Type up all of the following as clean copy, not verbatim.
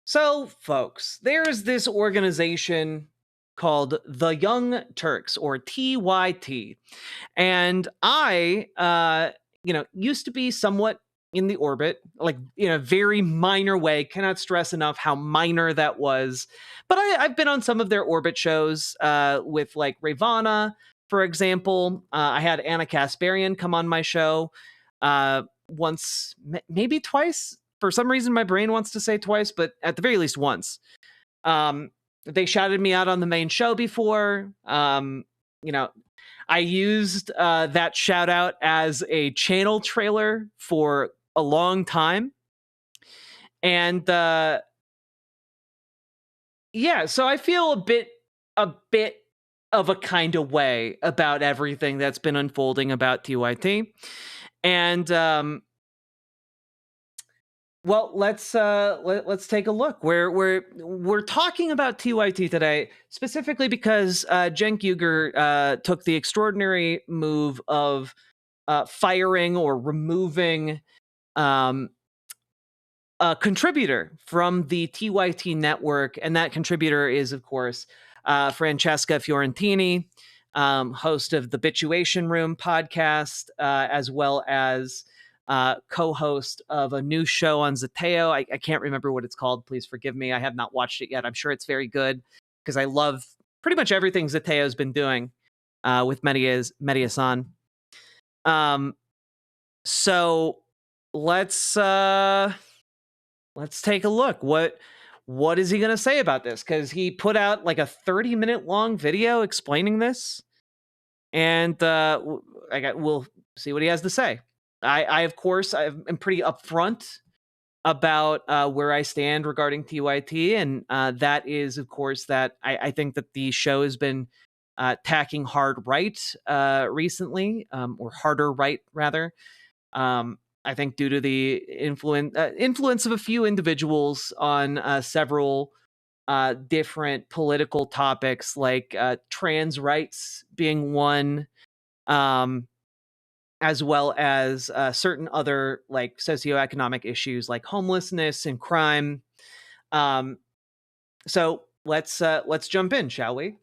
So, folks, there's this organization called the Young Turks, or TYT, and I used to be somewhat in the orbit, like in a very minor way. Cannot stress enough how minor that was. But I've been on some of their orbit shows with like Ravana, for example. I had Anna Kasparian come on my show once, maybe twice. For some reason, my brain wants to say twice, but at the very least once. Um, they shouted me out on the main show before. You know, I used that shout out as a channel trailer for a long time. And yeah, so I feel a bit of a kind of way about everything that's been unfolding about TYT. And well, let's take a look. We're talking about TYT today specifically because Cenk Uygur took the extraordinary move of firing or removing um, a contributor from the TYT network, and that contributor is, of course, Francesca Fiorentini, host of the Bituation Room podcast, as well as co-host of a new show on Zateo. I can't remember what it's called. Please forgive me. I have not watched it yet. I'm sure it's very good because I love pretty much everything Zateo's been doing with Media-san. So let's take a look. What is he going to say about this? Because he put out like a 30-minute long video explaining this, and we'll see what he has to say. I of course, I'm pretty upfront about where I stand regarding TYT, and that is, of course, that I think that the show has been tacking hard right recently, or harder right, rather. I think due to the influence of a few individuals on several different political topics, like trans rights being one, as well as certain other like socioeconomic issues like homelessness and crime. Um, so let's jump in, shall we?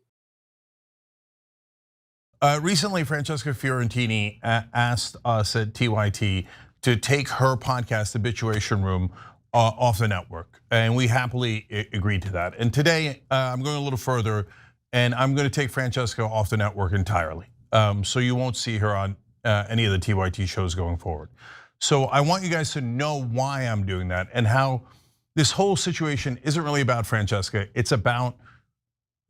Recently, Francesca Fiorentini asked us at TYT to take her podcast, The Bituation Room, off the network, and we happily agreed to that. And today, I'm going a little further, and I'm going to take Francesca off the network entirely. So you won't see her on any of the TYT shows going forward. So I want you guys to know why I'm doing that and how this whole situation isn't really about Francesca. It's about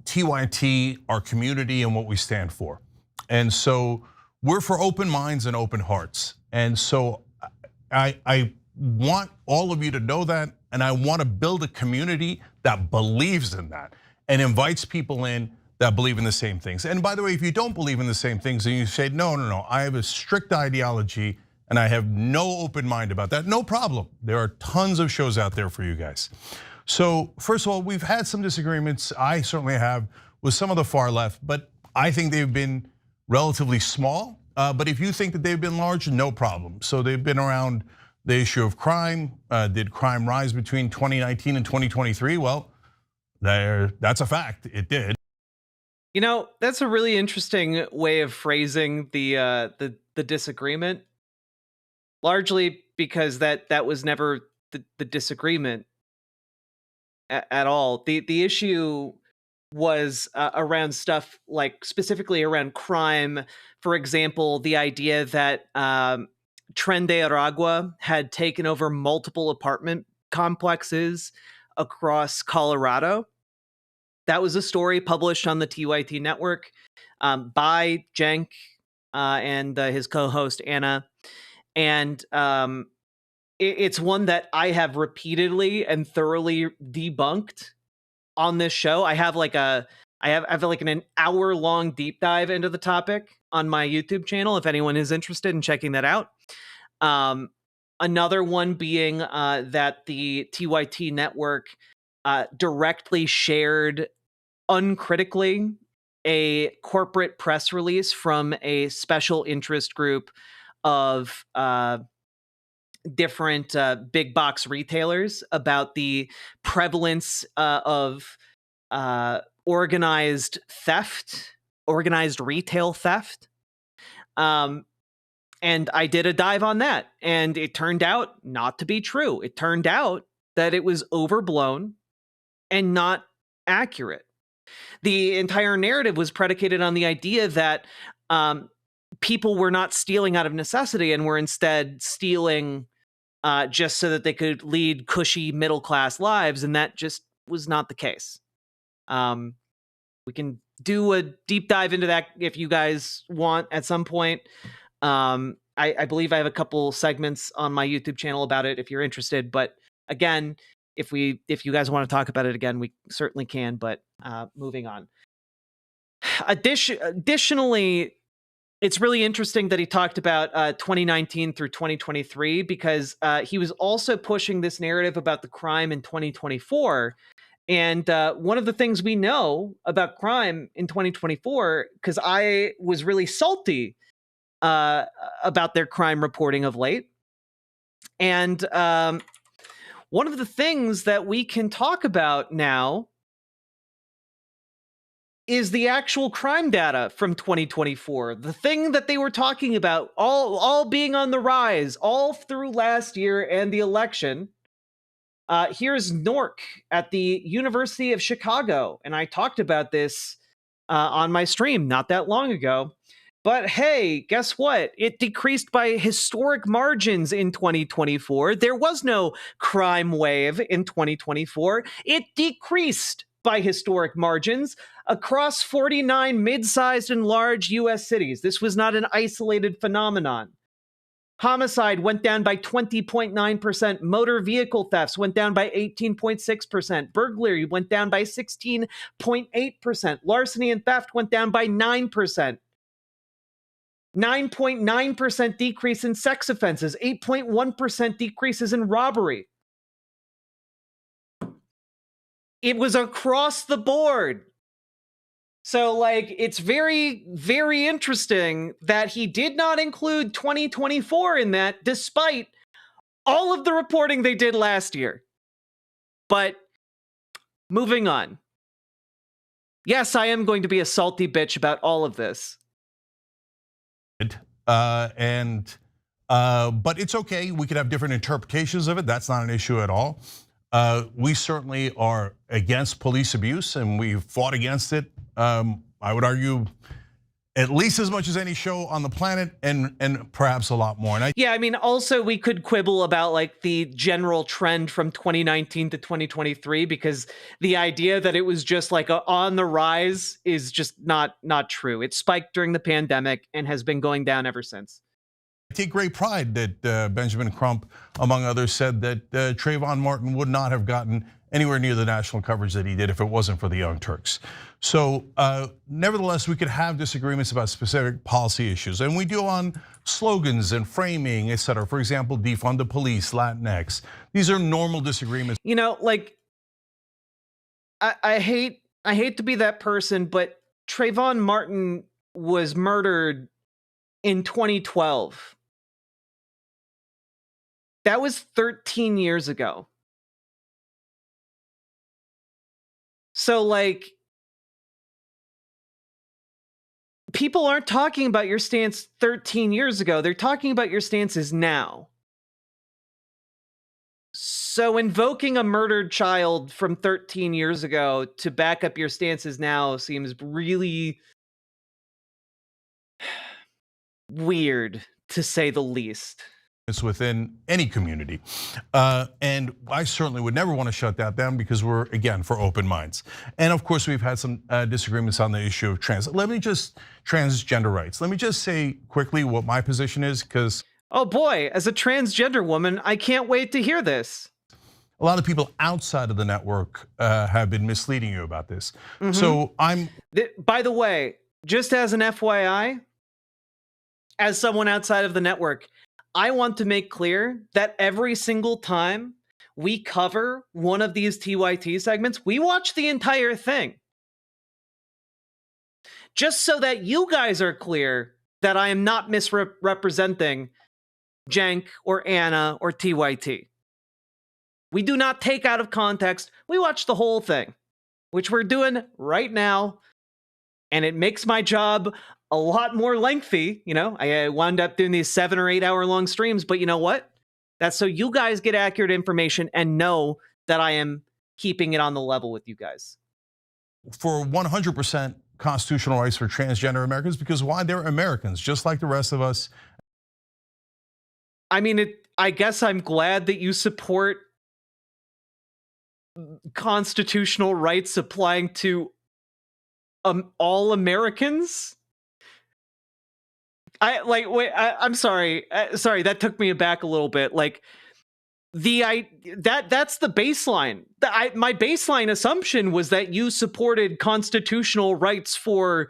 TYT, our community, and what we stand for. And so we're for open minds and open hearts. And so I want all of you to know that, and I want to build a community that believes in that and invites people in that believe in the same things. And by the way, if you don't believe in the same things and you say, no, I have a strict ideology and I have no open mind about that, no problem. There are tons of shows out there for you guys. So first of all, we've had some disagreements. I certainly have with some of the far left, but I think they've been relatively small. But if you think that they've been large, no problem. So they've been around the issue of crime. Did crime rise between 2019 and 2023? Well, that's a fact, it did. You know, that's a really interesting way of phrasing the disagreement. Largely because that was never the disagreement at all. The issue was around stuff like specifically around crime. For example, the idea that Tren de Aragua had taken over multiple apartment complexes across Colorado. That was a story published on the TYT network by Cenk and his co-host Anna. And it's one that I have repeatedly and thoroughly debunked on this show. I have like an hour-long deep dive into the topic on my YouTube channel if anyone is interested in checking that out. Another one being that the TYT network directly shared uncritically a corporate press release from a special interest group of different big box retailers about the prevalence of organized theft, organized retail theft. And I did a dive on that, and it turned out not to be true. It turned out that it was overblown and not accurate. The entire narrative was predicated on the idea that people were not stealing out of necessity and were instead stealing just so that they could lead cushy middle class lives, and that just was not the case. We can do a deep dive into that if you guys want at some point. I believe I have a couple segments on my YouTube channel about it if you're interested. But again, if you guys want to talk about it again, we certainly can. But moving on. Additionally, it's really interesting that he talked about 2019 through 2023 because he was also pushing this narrative about the crime in 2024. And one of the things we know about crime in 2024, because I was really salty about their crime reporting of late. And one of the things that we can talk about now is the actual crime data from 2024. The thing that they were talking about, all being on the rise, all through last year and the election. Here's NORC at the University of Chicago. And I talked about this on my stream not that long ago. But hey, guess what? It decreased by historic margins in 2024. There was no crime wave in 2024. It decreased by historic margins across 49 mid-sized and large US cities. This was not an isolated phenomenon. Homicide went down by 20.9%. Motor vehicle thefts went down by 18.6%. Burglary went down by 16.8%. Larceny and theft went down by 9%. 9.9% decrease in sex offenses, 8.1% decreases in robbery. It was across the board. So, like, it's very, very interesting that he did not include 2024 in that, despite all of the reporting they did last year. But moving on. Yes, I am going to be a salty bitch about all of this. But it's okay. We could have different interpretations of it. That's not an issue at all. We certainly are against police abuse, and we've fought against it. I would argue at least as much as any show on the planet, and perhaps a lot more. Yeah, I mean, also we could quibble about like the general trend from 2019 to 2023, because the idea that it was just like on the rise is just not true. It spiked during the pandemic and has been going down ever since. I take great pride that Benjamin Crump, among others, said that Trayvon Martin would not have gotten anywhere near the national coverage that he did if it wasn't for the Young Turks. So nevertheless, we could have disagreements about specific policy issues, and we do on slogans and framing, et cetera. For example, defund the police, Latinx. These are normal disagreements. You know, like, I hate to be that person, but Trayvon Martin was murdered in 2012. That was 13 years ago. So, like, people aren't talking about your stance 13 years ago. They're talking about your stances now. So invoking a murdered child from 13 years ago to back up your stances now seems really weird, to say the least. It's within any community. And I certainly would never want to shut that down because we're, again, for open minds. And of course, we've had some disagreements on the issue of transgender rights. Let me just say quickly what my position is, because oh boy, as a transgender woman, I can't wait to hear this. A lot of people outside of the network have been misleading you about this. So by the way, just as an FYI, as someone outside of the network, I want to make clear that every single time we cover one of these TYT segments, we watch the entire thing. Just so that you guys are clear that I am not misrepresenting Jenk, or Anna, or TYT. We do not take out of context. We watch the whole thing, which we're doing right now. And it makes my job a lot more lengthy. I wound up doing these 7 or 8 hour long streams, but you know what? That's so you guys get accurate information and know that I am keeping it on the level with you guys. For 100% constitutional rights for transgender Americans, because why? They're Americans, just like the rest of us. I mean, I guess I'm glad that you support constitutional rights applying to all Americans. I'm sorry. Sorry, that took me aback a little bit. Like that's the baseline. My baseline assumption was that you supported constitutional rights for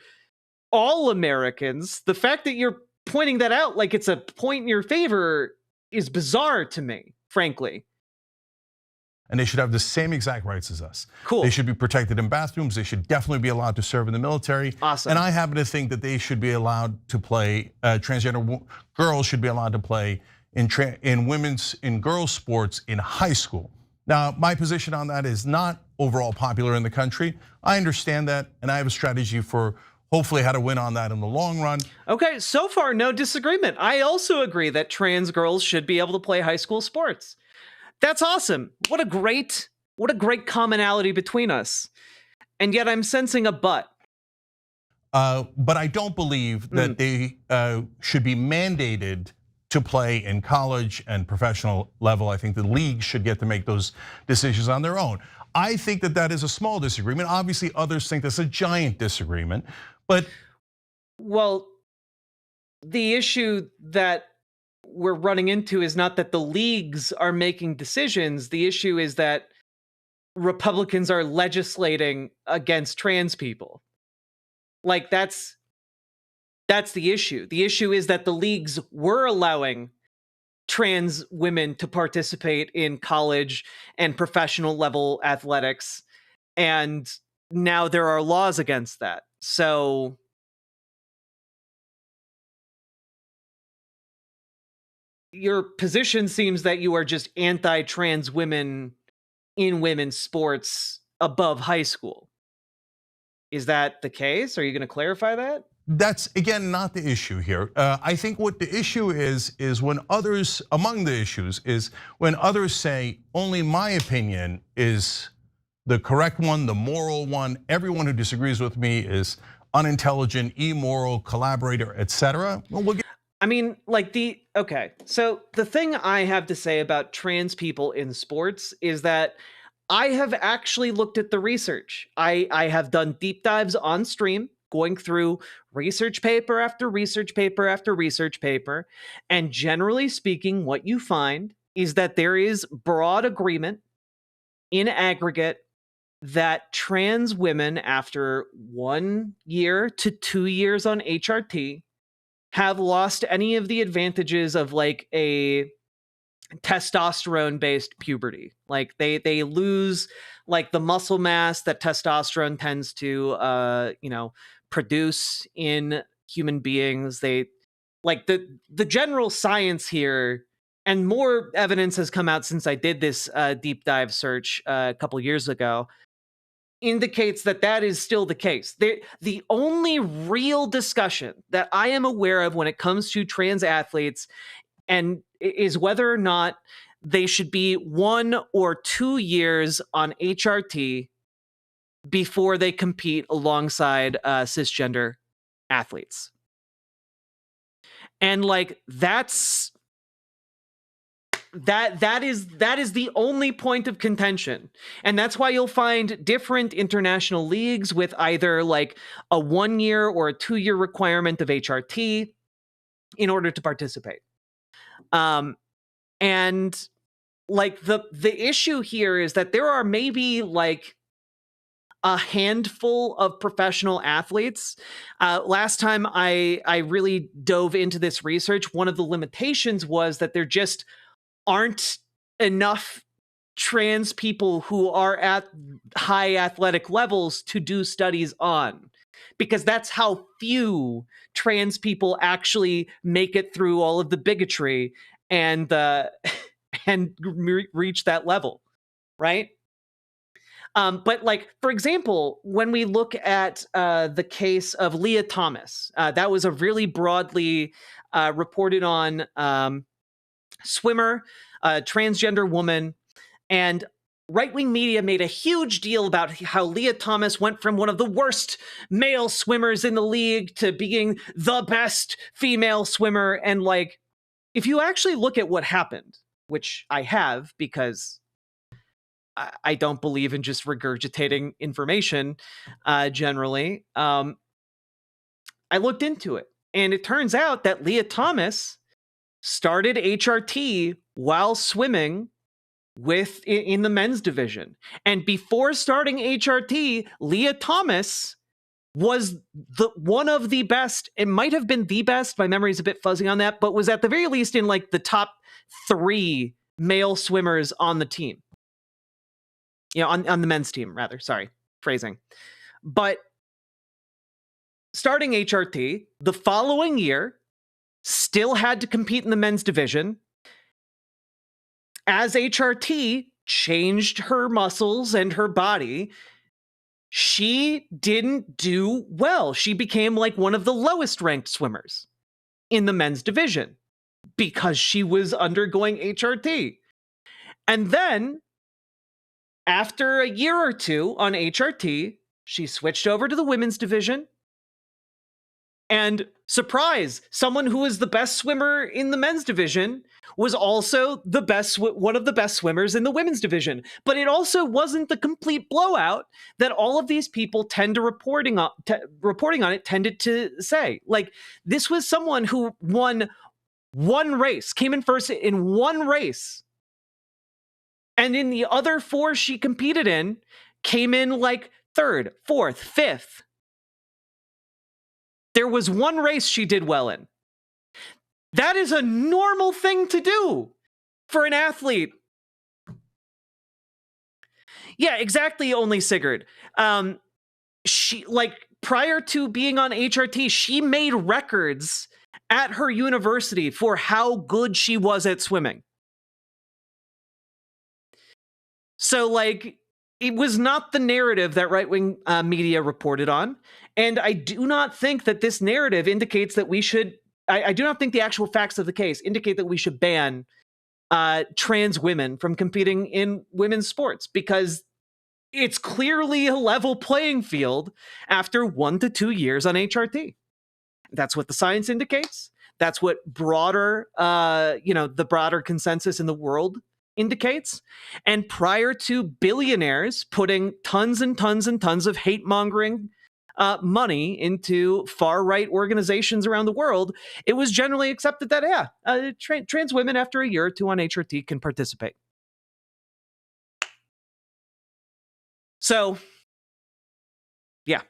all Americans. The fact that you're pointing that out like it's a point in your favor is bizarre to me, frankly. And they should have the same exact rights as us. Cool. They should be protected in bathrooms. They should definitely be allowed to serve in the military. Awesome. And I happen to think that they should be allowed to play, transgender girls should be allowed to play in girls' sports in high school. Now, my position on that is not overall popular in the country. I understand that, and I have a strategy for hopefully how to win on that in the long run. Okay, so far, no disagreement. I also agree that trans girls should be able to play high school sports. That's awesome. What a great commonality between us. And yet I'm sensing a but. But I don't believe that they should be mandated to play in college and professional level. I think the league should get to make those decisions on their own. I think that is a small disagreement. Obviously, others think that's a giant disagreement. But well, the issue that we're running into is not that the leagues are making decisions. The issue is that Republicans are legislating against trans people. Like that's the issue. The issue is that the leagues were allowing trans women to participate in college and professional level athletics, and now there are laws against that. So your position seems that you are just anti-trans women in women's sports above high school. Is that the case? Are you going to clarify that? That's, again, not the issue here. I think what the issue is when others, among the issues, is when others say, only my opinion is the correct one, the moral one. Everyone who disagrees with me is unintelligent, immoral, collaborator, etc. Well, I mean, okay, so the thing I have to say about trans people in sports is that I have actually looked at the research. I have done deep dives on stream, going through research paper after research paper after research paper. And generally speaking, what you find is that there is broad agreement in aggregate that trans women after 1 year to 2 years on HRT have lost any of the advantages of like a testosterone based puberty. Like they lose like the muscle mass that testosterone tends to produce in human beings. They like the general science here, and more evidence has come out since I did this deep dive search a couple years ago, indicates that is still the case. The only real discussion that I am aware of when it comes to trans athletes and is whether or not they should be 1 or 2 years on HRT before they compete alongside cisgender athletes. And like that is the only point of contention. And that's why you'll find different international leagues with either like a 1 year or a 2 year requirement of HRT in order to participate. And like the issue here is that there are maybe like a handful of professional athletes. Last time I really dove into this research, one of the limitations was that there just aren't enough trans people who are at high athletic levels to do studies on, because that's how few trans people actually make it through all of the bigotry and and reach that level, right? But like, for example, when we look at the case of Leah Thomas, that was a really broadly reported on swimmer, transgender woman, and right-wing media made a huge deal about how Leah Thomas went from one of the worst male swimmers in the league to being the best female swimmer. And like, if you actually look at what happened, which I have because I don't believe in just regurgitating information generally, I looked into it. And it turns out that Leah Thomas started HRT while swimming in the men's division. And before starting HRT, Leah Thomas was one of the best. It might have been the best. My memory is a bit fuzzy on that, but was at the very least in like the top 3 male swimmers on the team. You know, on the men's team, rather. Sorry, phrasing. But starting HRT, the following year, still had to compete in the men's division. As HRT changed her muscles and her body, she didn't do well. She became like one of the lowest ranked swimmers in the men's division because she was undergoing HRT. And then, after a year or two on HRT, she switched over to the women's division. And surprise, someone who was the best swimmer in the men's division was also one of the best swimmers in the women's division. But it also wasn't the complete blowout that all of these people reporting on it tended to say. Like, this was someone who won one race, came in first in one race, and in the other 4 she competed in, came in like 3rd, 4th, 5th. There was one race she did well in. That is a normal thing to do for an athlete. Yeah, exactly, only Sigurd. She, like, prior to being on HRT, she made records at her university for how good she was at swimming. So, like, it was not the narrative that right-wing media reported on. And I do not think that this narrative indicates that we should, I do not think the actual facts of the case indicate that we should ban trans women from competing in women's sports, because it's clearly a level playing field after 1 to 2 years on HRT. That's what the science indicates. That's what the broader consensus in the world indicates. And prior to billionaires putting tons and tons and tons of hate mongering money into far right organizations around the world, it was generally accepted that trans women after a year or 2 on HRT can participate. So, yeah.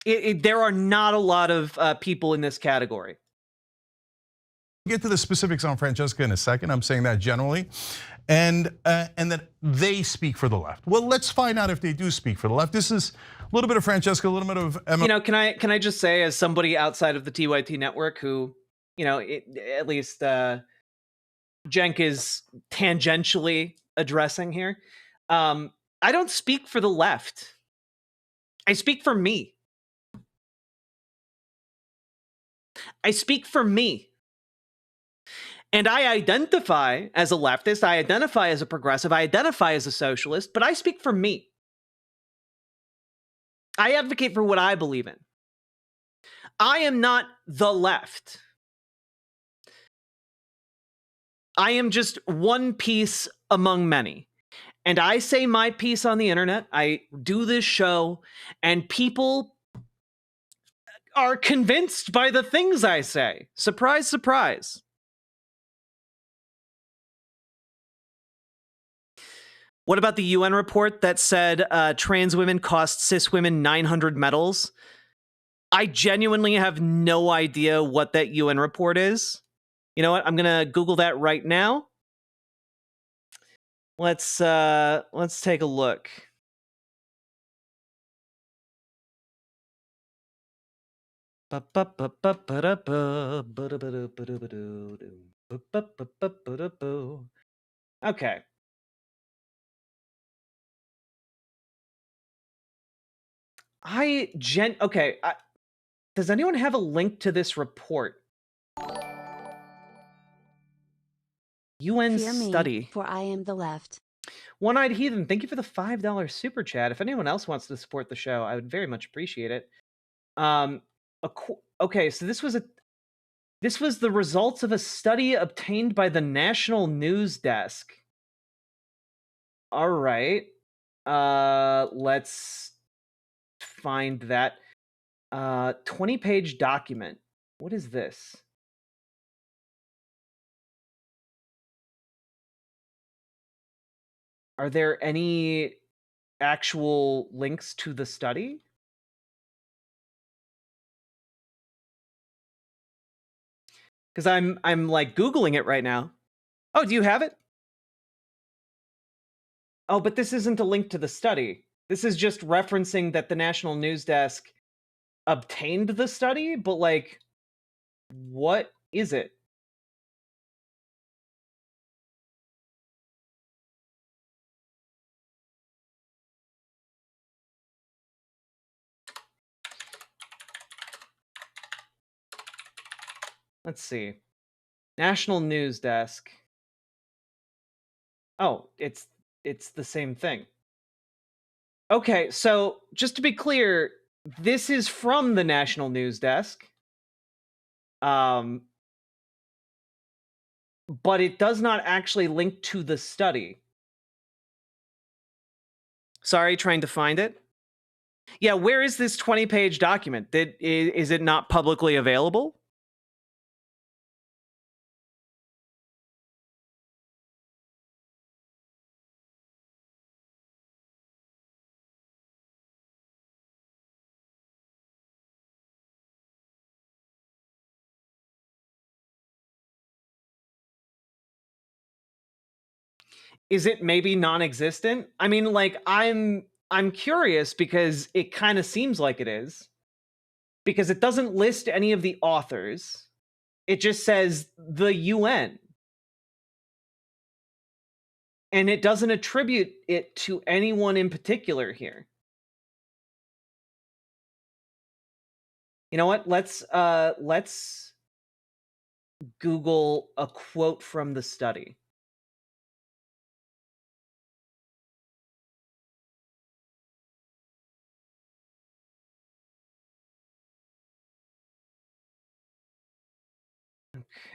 There are not a lot of people in this category. We'll get to the specifics on Francesca in a second. I'm saying that generally, and that they speak for the left. Well, let's find out if they do speak for the left. This is a little bit of Francesca, a little bit of Emma. You know, can I just say, as somebody outside of the TYT network who, you know, at least Cenk is tangentially addressing here, I don't speak for the left. I speak for me. I speak for me. And I identify as a leftist, I identify as a progressive, I identify as a socialist, but I speak for me. I advocate for what I believe in. I am not the left. I am just one piece among many. And I say my piece on the internet, I do this show, and people are convinced by the things I say. Surprise, surprise. What about the UN report that said trans women cost cis women 900 medals? I genuinely have no idea what that UN report is. You know what? I'm gonna Google that right now. Let's take a look. Okay. Okay. Does anyone have a link to this report? UN Fear me, study. for I am the left. One-Eyed Heathen, thank you for the $5 super chat. If anyone else wants to support the show, I would very much appreciate it. Okay, so this was the results of a study obtained by the National News Desk. All right. Let's find that 20-page document. What is this? Are there any actual links to the study? Because I'm like Googling it right now. Oh, do you have it? Oh, but this isn't a link to the study. This is just referencing that the National News Desk obtained the study, but like, what is it? Let's see. National News Desk. Oh, it's the same thing. Okay, so just to be clear, this is from the National News Desk. But it does not actually link to the study. Sorry, trying to find it. Yeah, where is this 20-page document? Is it not publicly available? Is it maybe non-existent? I mean, like, I'm curious because it kind of seems like it is. Because it doesn't list any of the authors. It just says the UN. And it doesn't attribute it to anyone in particular here. You know what? Let's Google a quote from the study.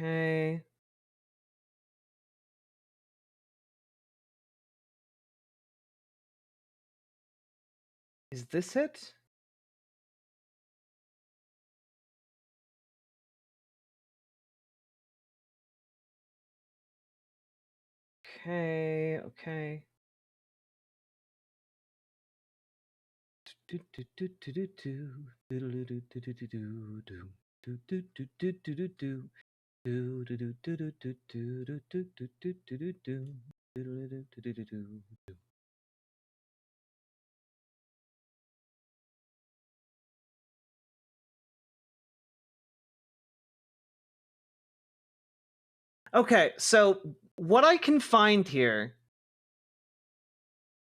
Okay. Is this it? Okay. Okay, so what I can find here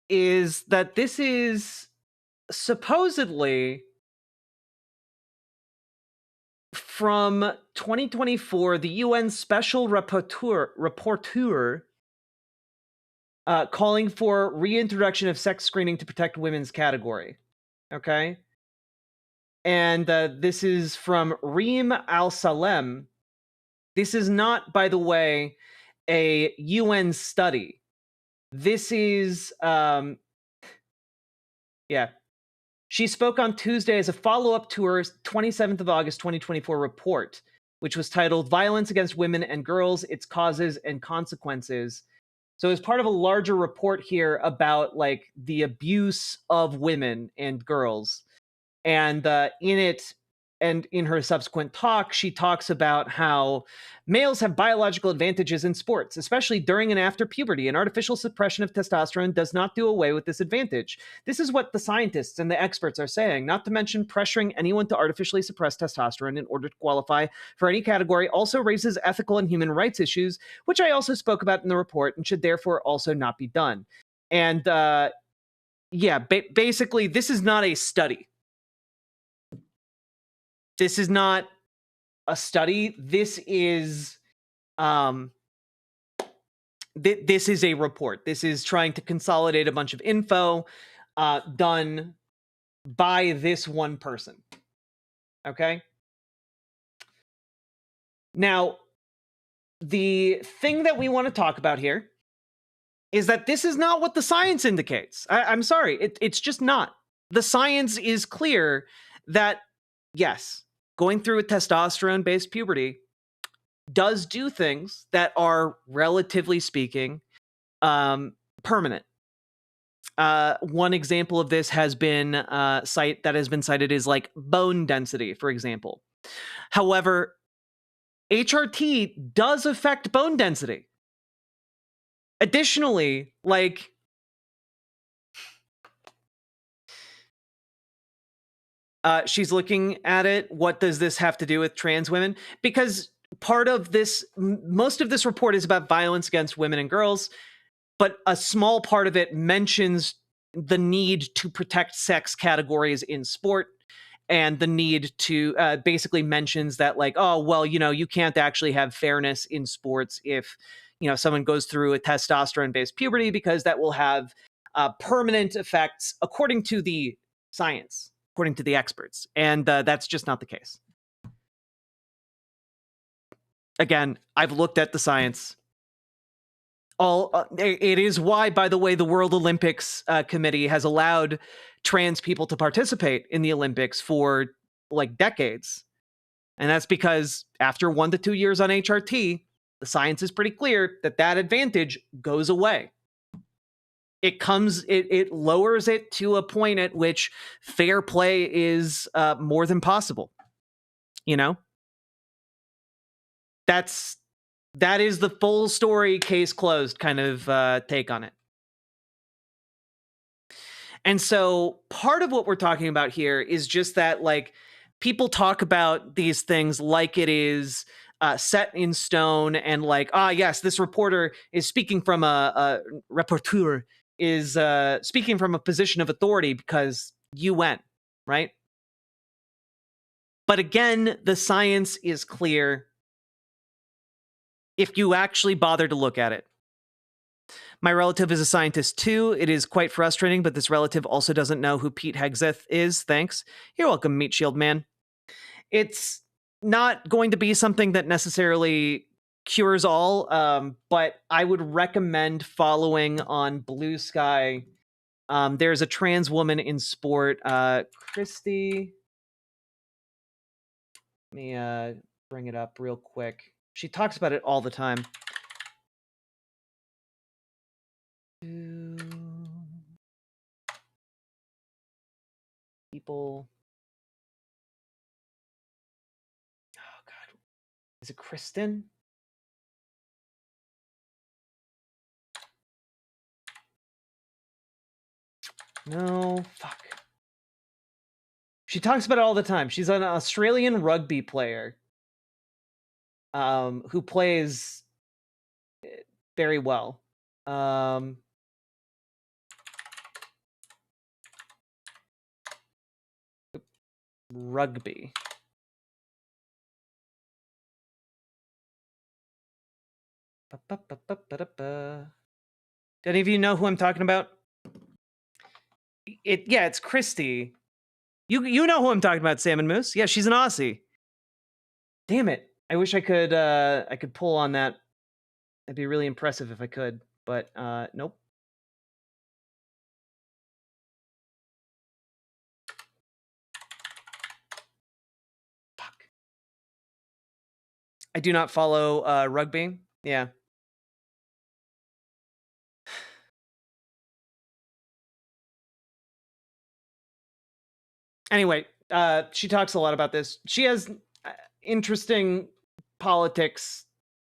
is that this is supposedly from 2024, the UN Special Rapporteur calling for reintroduction of sex screening to protect women's category. Okay? And this is from Reem Al Salem. This is not, by the way, a UN study. This is, yeah. She spoke on Tuesday as a follow-up to her 27th of August 2024 report, which was titled Violence Against Women and Girls, Its Causes and Consequences. So it's part of a larger report here about like the abuse of women and girls. And in it, And in her subsequent talk, she talks about how males have biological advantages in sports, especially during and after puberty, and artificial suppression of testosterone does not do away with this advantage. This is what the scientists and the experts are saying, not to mention pressuring anyone to artificially suppress testosterone in order to qualify for any category also raises ethical and human rights issues, which I also spoke about in the report and should therefore also not be done. And basically, this is not a study. This is not a study. This is this is a report. This is trying to consolidate a bunch of info done by this one person. Okay. Now, the thing that we want to talk about here is that this is not what the science indicates. I'm sorry, it's just not. The science is clear that, yes, going through a testosterone-based puberty does do things that are, relatively speaking, permanent. One example of this has been cited is like bone density, for example. However, HRT does affect bone density. Additionally, like, she's looking at it. What does this have to do with trans women? Because part of this, most of this report is about violence against women and girls, but a small part of it mentions the need to protect sex categories in sport, and the need to basically mentions that, like, oh, well, you can't actually have fairness in sports if, someone goes through a testosterone-based puberty, because that will have permanent effects according to the science, according to the experts. And that's just not the case. Again, I've looked at the science. It is why, by the way, the World Olympics Committee has allowed trans people to participate in the Olympics for like decades. And that's because after 1 to 2 years on HRT, the science is pretty clear that that advantage goes away. It lowers it to a point at which fair play is more than possible. That is the full story, case closed kind of take on it. And so part of what we're talking about here is just that, like, people talk about these things like it is set in stone, and like, yes, this reporter is speaking from a rapporteur is speaking from a position of authority because UN, right? But again, the science is clear if you actually bother to look at it. My relative is a scientist too. It is quite frustrating, but this relative also doesn't know who Pete Hegseth is. Thanks. You're welcome, Meat Shield Man. It's not going to be something that necessarily cures all, but I would recommend following on Blue Sky. There's a trans woman in sport, Christy. Let me bring it up real quick. She talks about it all the time. People. Oh God, is it Kristen? No, fuck. She talks about it all the time. She's an Australian rugby player, who plays very well. Rugby. Do any of you know who I'm talking about? It's Christy. You know who I'm talking about, Salmon Moose. Yeah, she's an Aussie. Damn it. I wish I could pull on that. That'd be really impressive if I could, but nope. Fuck. I do not follow rugby. Yeah. Anyway, She talks a lot about this. She has interesting politics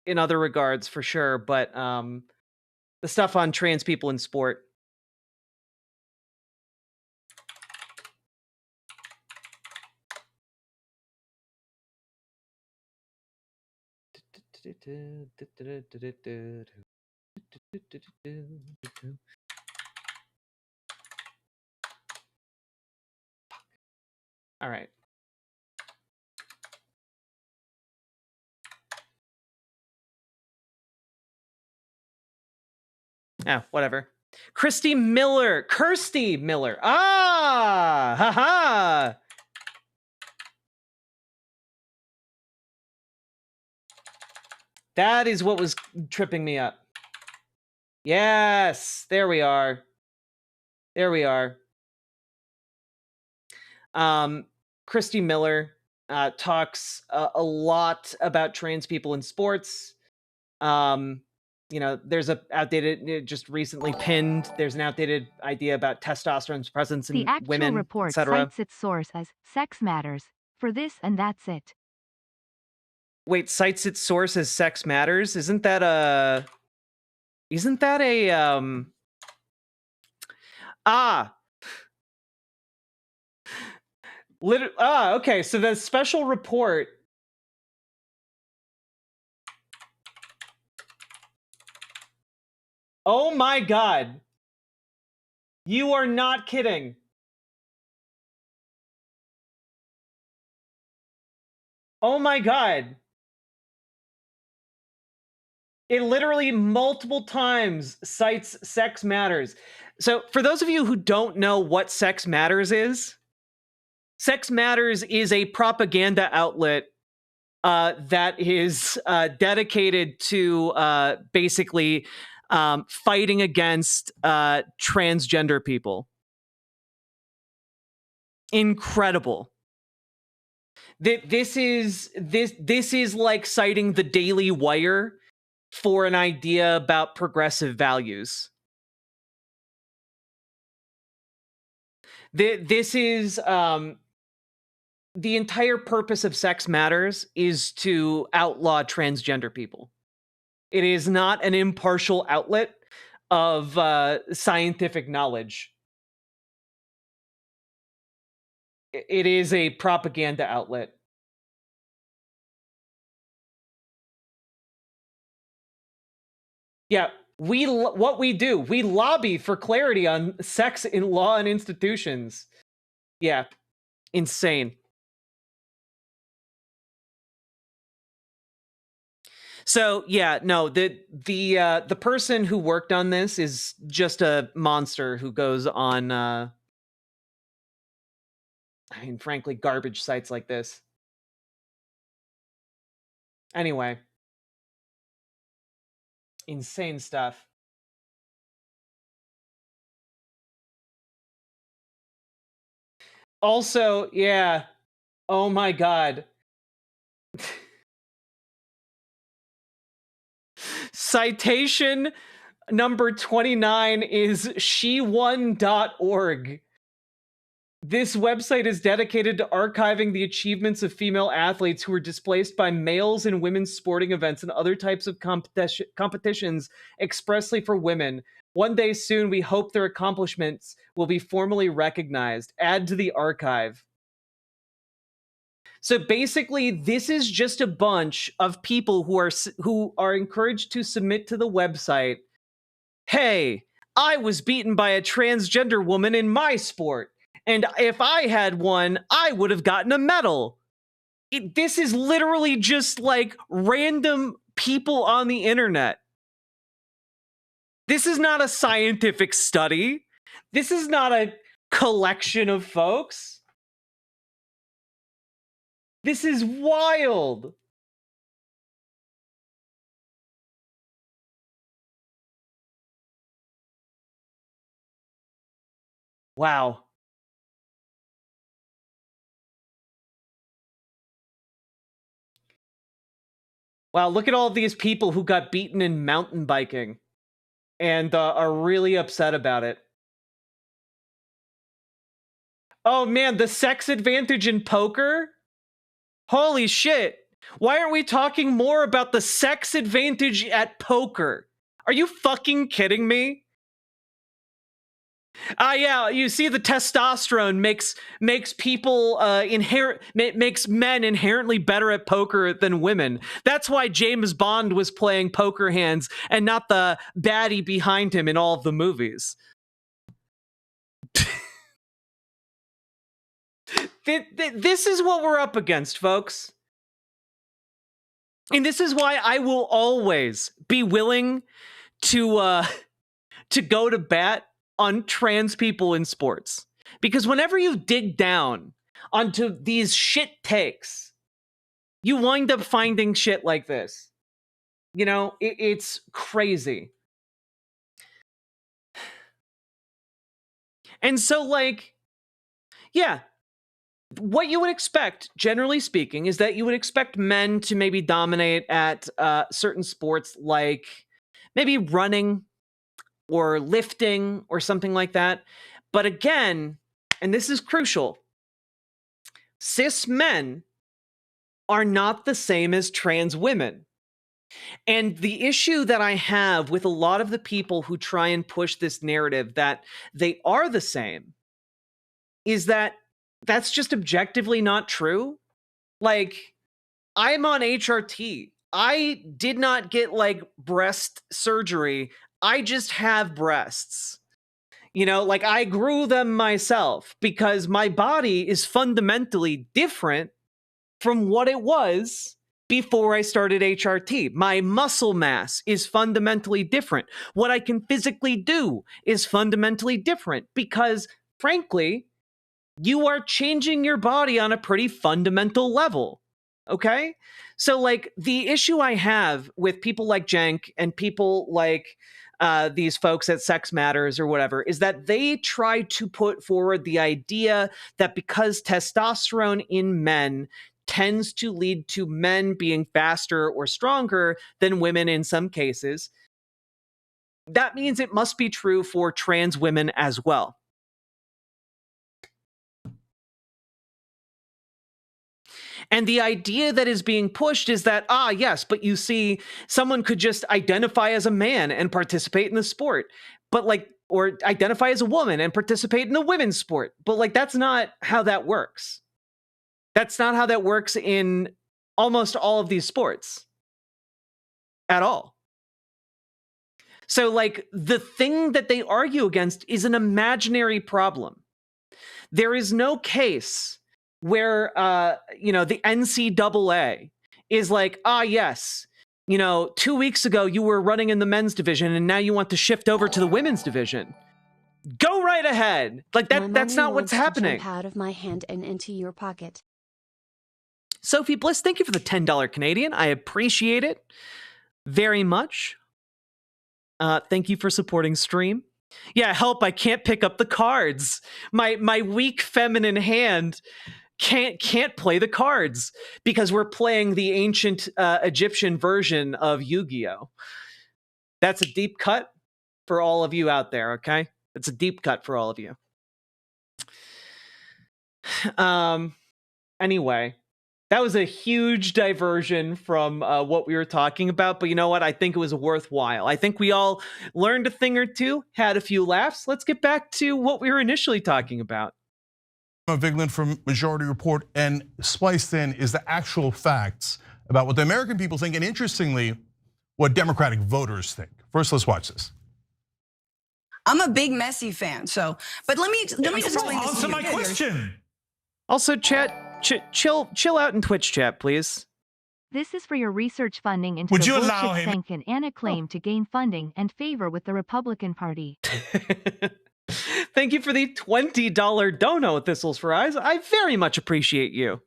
in other regards for sure, but the stuff on trans people in sport. All right. Yeah, whatever. Kirsty Miller. Ah, haha. That is what was tripping me up. Yes, there we are. There we are. Kirsty Miller talks a lot about trans people in sports. There's a outdated, just recently pinned. There's an outdated idea about testosterone's presence The in actual women, report etc. cites its source as Sex Matters. For this and that's it. Wait, cites its source as Sex Matters? Isn't that a ah okay, so the special report. Oh my god. You are not kidding. Oh my god. It literally multiple times cites Sex Matters. So, for those of you who don't know what Sex Matters is a propaganda outlet that is dedicated to basically fighting against transgender people. Incredible. This is like citing the Daily Wire for an idea about progressive values. This is the entire purpose of Sex Matters is to outlaw transgender people. It is not an impartial outlet of scientific knowledge. It is a propaganda outlet. Yeah, what we do, we lobby for clarity on sex in law and institutions. Yeah, insane. So yeah, no, the person who worked on this is just a monster who goes on frankly, garbage sites like this. Anyway, insane stuff. Also, yeah. Oh my god. Citation number 29 is shewon.org. This website is dedicated to archiving the achievements of female athletes who were displaced by males in women's sporting events and other types of competitions expressly for women. One day soon, we hope their accomplishments will be formally recognized. Add to the archive. So basically, this is just a bunch of people who are encouraged to submit to the website. Hey, I was beaten by a transgender woman in my sport, and if I had one, I would have gotten a medal. This is literally just like random people on the internet. This is not a scientific study. This is not a collection of folks. This is wild. Wow. Wow, look at all these people who got beaten in mountain biking and are really upset about it. Oh man, the sex advantage in poker? Holy shit. Why aren't we talking more about the sex advantage at poker? Are you fucking kidding me? Yeah, you see, the testosterone makes people makes men inherently better at poker than women. That's why James Bond was playing poker hands and not the baddie behind him in all of the movies. This is what we're up against, folks. And this is why I will always be willing to go to bat on trans people in sports. Because whenever you dig down onto these shit takes, you wind up finding shit like this. You know, it's crazy. And so, like, yeah, what you would expect, generally speaking, is that you would expect men to maybe dominate at certain sports like maybe running or lifting or something like that. But again, and this is crucial, cis men are not the same as trans women. And the issue that I have with a lot of the people who try and push this narrative that they are the same is that that's just objectively not true. Like, I'm on HRT. I did not get like breast surgery. I just have breasts. You know, like I grew them myself because my body is fundamentally different from what it was before I started HRT. My muscle mass is fundamentally different. What I can physically do is fundamentally different because, frankly, you are changing your body on a pretty fundamental level. Okay? So, like, the issue I have with people like Jenk and people like these folks at Sex Matters or whatever is that they try to put forward the idea that because testosterone in men tends to lead to men being faster or stronger than women in some cases, that means it must be true for trans women as well. And the idea that is being pushed is that, yes, but you see, someone could just identify as a man and participate in the sport, but like, or identify as a woman and participate in the women's sport. But like, that's not how that works. That's not how that works in almost all of these sports at all. So, like, the thing that they argue against is an imaginary problem. There is no case where, the NCAA is like, yes, 2 weeks ago you were running in the men's division and now you want to shift over to the women's division. Go right ahead. Like that's not what's happening. Jump out of my hand and into your pocket. Sophie Bliss, thank you for the $10 Canadian. I appreciate it very much. Thank you for supporting stream. Yeah, help, I can't pick up the cards. My weak feminine hand can't play the cards because we're playing the ancient Egyptian version of Yu-Gi-Oh. That's a deep cut for all of you out there, okay? It's a deep cut for all of you. Anyway, that was a huge diversion from what we were talking about, but you know what? I think it was worthwhile. I think we all learned a thing or two, had a few laughs. Let's get back to what we were initially talking about. Vigland from Majority Report, and spliced in is the actual facts about what the American people think, and interestingly, what Democratic voters think. First, let's watch this. I'm a big Messi fan, so but let me just explain this. Answer my question. Also, chat, chill out in Twitch chat, please. This is for your research funding into Would the you allow bullshit him? Sankin Anna claim to gain funding and favor with the Republican Party. Thank you for the $20 dono, Thistles for Eyes. I very much appreciate you.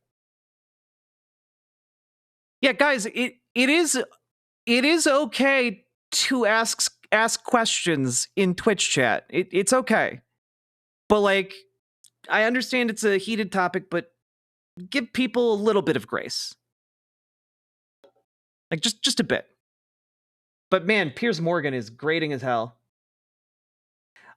Yeah, guys, it is okay to ask questions in Twitch chat. It's okay. But like, I understand it's a heated topic, but give people a little bit of grace. Like just a bit. But man, Piers Morgan is grating as hell.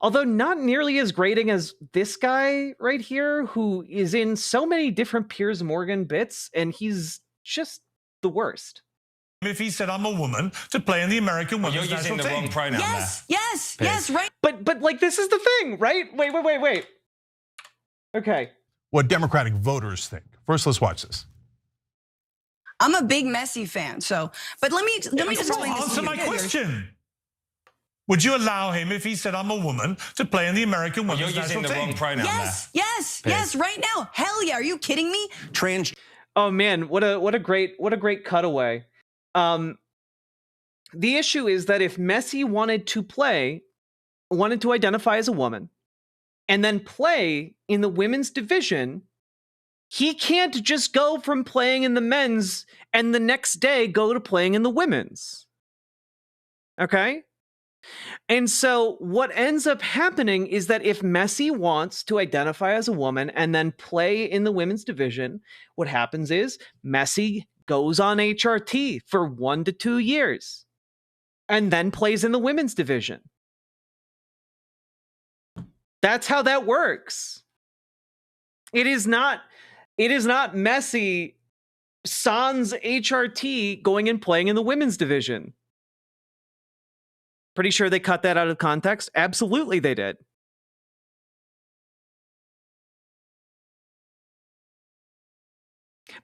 Although not nearly as grating as this guy right here, who is in so many different Piers Morgan bits, and he's just the worst. If he said I'm a woman to play in the American women's national team. You're using the wrong pronoun Yes, right. But like, this is the thing, right? Wait. Okay. What Democratic voters think. First, let's watch this. I'm a big Messi fan, so, but let me just explain this. Answer my question. Would you allow him, if he said I'm a woman, to play in the American women's national team? You're using the wrong pronoun Yes, right now. Hell yeah, are you kidding me? Oh man, what a great cutaway. The issue is that if Messi wanted to identify as a woman, and then play in the women's division, he can't just go from playing in the men's and the next day go to playing in the women's. Okay? And so what ends up happening is that if Messi wants to identify as a woman and then play in the women's division, what happens is Messi goes on HRT for 1 to 2 years and then plays in the women's division. That's how that works. It is not Messi sans HRT going and playing in the women's division. Pretty sure they cut that out of context. Absolutely they did.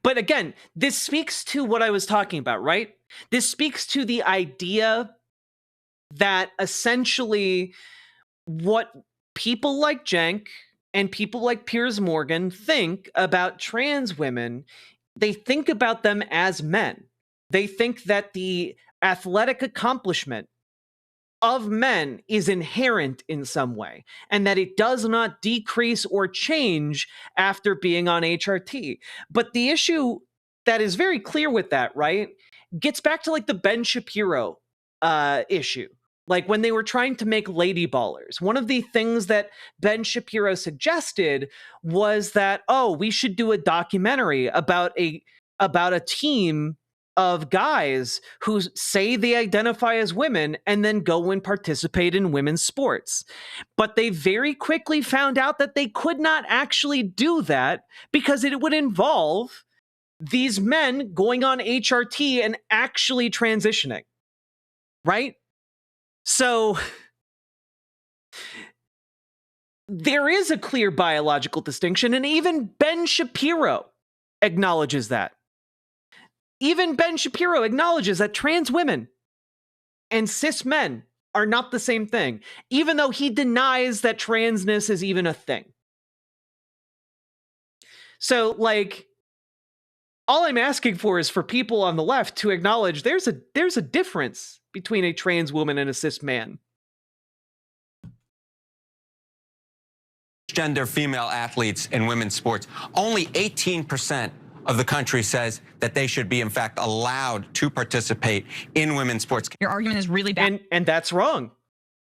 But again, this speaks to what I was talking about, right? This speaks to the idea that essentially what people like Cenk and people like Piers Morgan think about trans women, they think about them as men. They think that the athletic accomplishment of men is inherent in some way, and that it does not decrease or change after being on HRT. But the issue that is very clear with that, right, gets back to like the Ben Shapiro issue. Like when they were trying to make lady ballers, one of the things that Ben Shapiro suggested was that, oh, we should do a documentary about a team of guys who say they identify as women and then go and participate in women's sports. But they very quickly found out that they could not actually do that because it would involve these men going on HRT and actually transitioning, right? So there is a clear biological distinction, and even Ben Shapiro acknowledges that. Even Ben Shapiro acknowledges that trans women and cis men are not the same thing, even though he denies that transness is even a thing. So, like, all I'm asking for is for people on the left to acknowledge there's a difference between a trans woman and a cis man. Gender female athletes in women's sports, only 18% of the country says that they should be, in fact, allowed to participate in women's sports. Your argument is really bad. And that's wrong.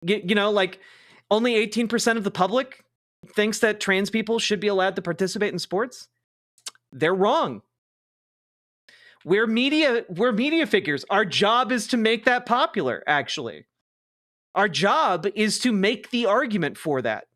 You know, like, only 18% of the public thinks that trans people should be allowed to participate in sports. They're wrong. We're media figures. Our job is to make that popular, actually. Our job is to make the argument for that.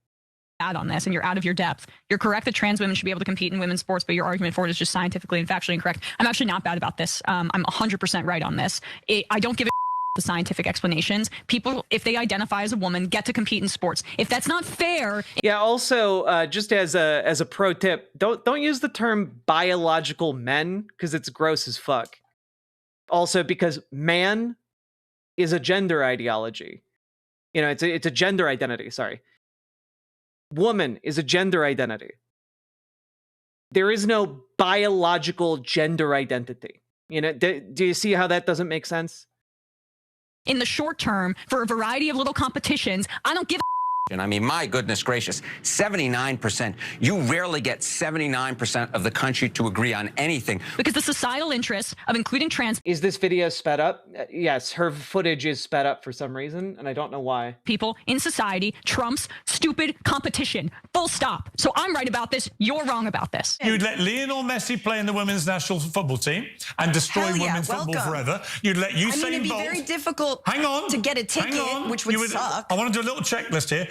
On this, and you're out of your depth. You're correct that trans women should be able to compete in women's sports, but your argument for it is just scientifically and factually incorrect. I'm actually not bad about this. I'm 100% right on this. I don't give a the scientific explanations. People, if they identify as a woman, get to compete in sports. If that's not fair. Yeah. Also, just as a pro tip, don't use the term biological men because it's gross as fuck. Also, because man is a gender ideology. You know, it's a gender identity. Sorry. Woman is a gender identity. There is no biological gender identity. You know, do you see how that doesn't make sense? In the short term, for a variety of little competitions, I don't give a I mean, my goodness gracious, 79%. You rarely get 79% of the country to agree on anything. Because the societal interests of including trans Is this video sped up? Yes, her footage is sped up for some reason, and I don't know why. people in society trumps stupid competition. Full stop. So I'm right about this. You're wrong about this. You'd let Lionel Messi play in the women's national football team and destroy Hell yeah, women's football welcome. forever. You'd let Usain I mean, it'd be Bolt. very difficult Hang on. to get a ticket, which would suck. I want to do a little checklist here.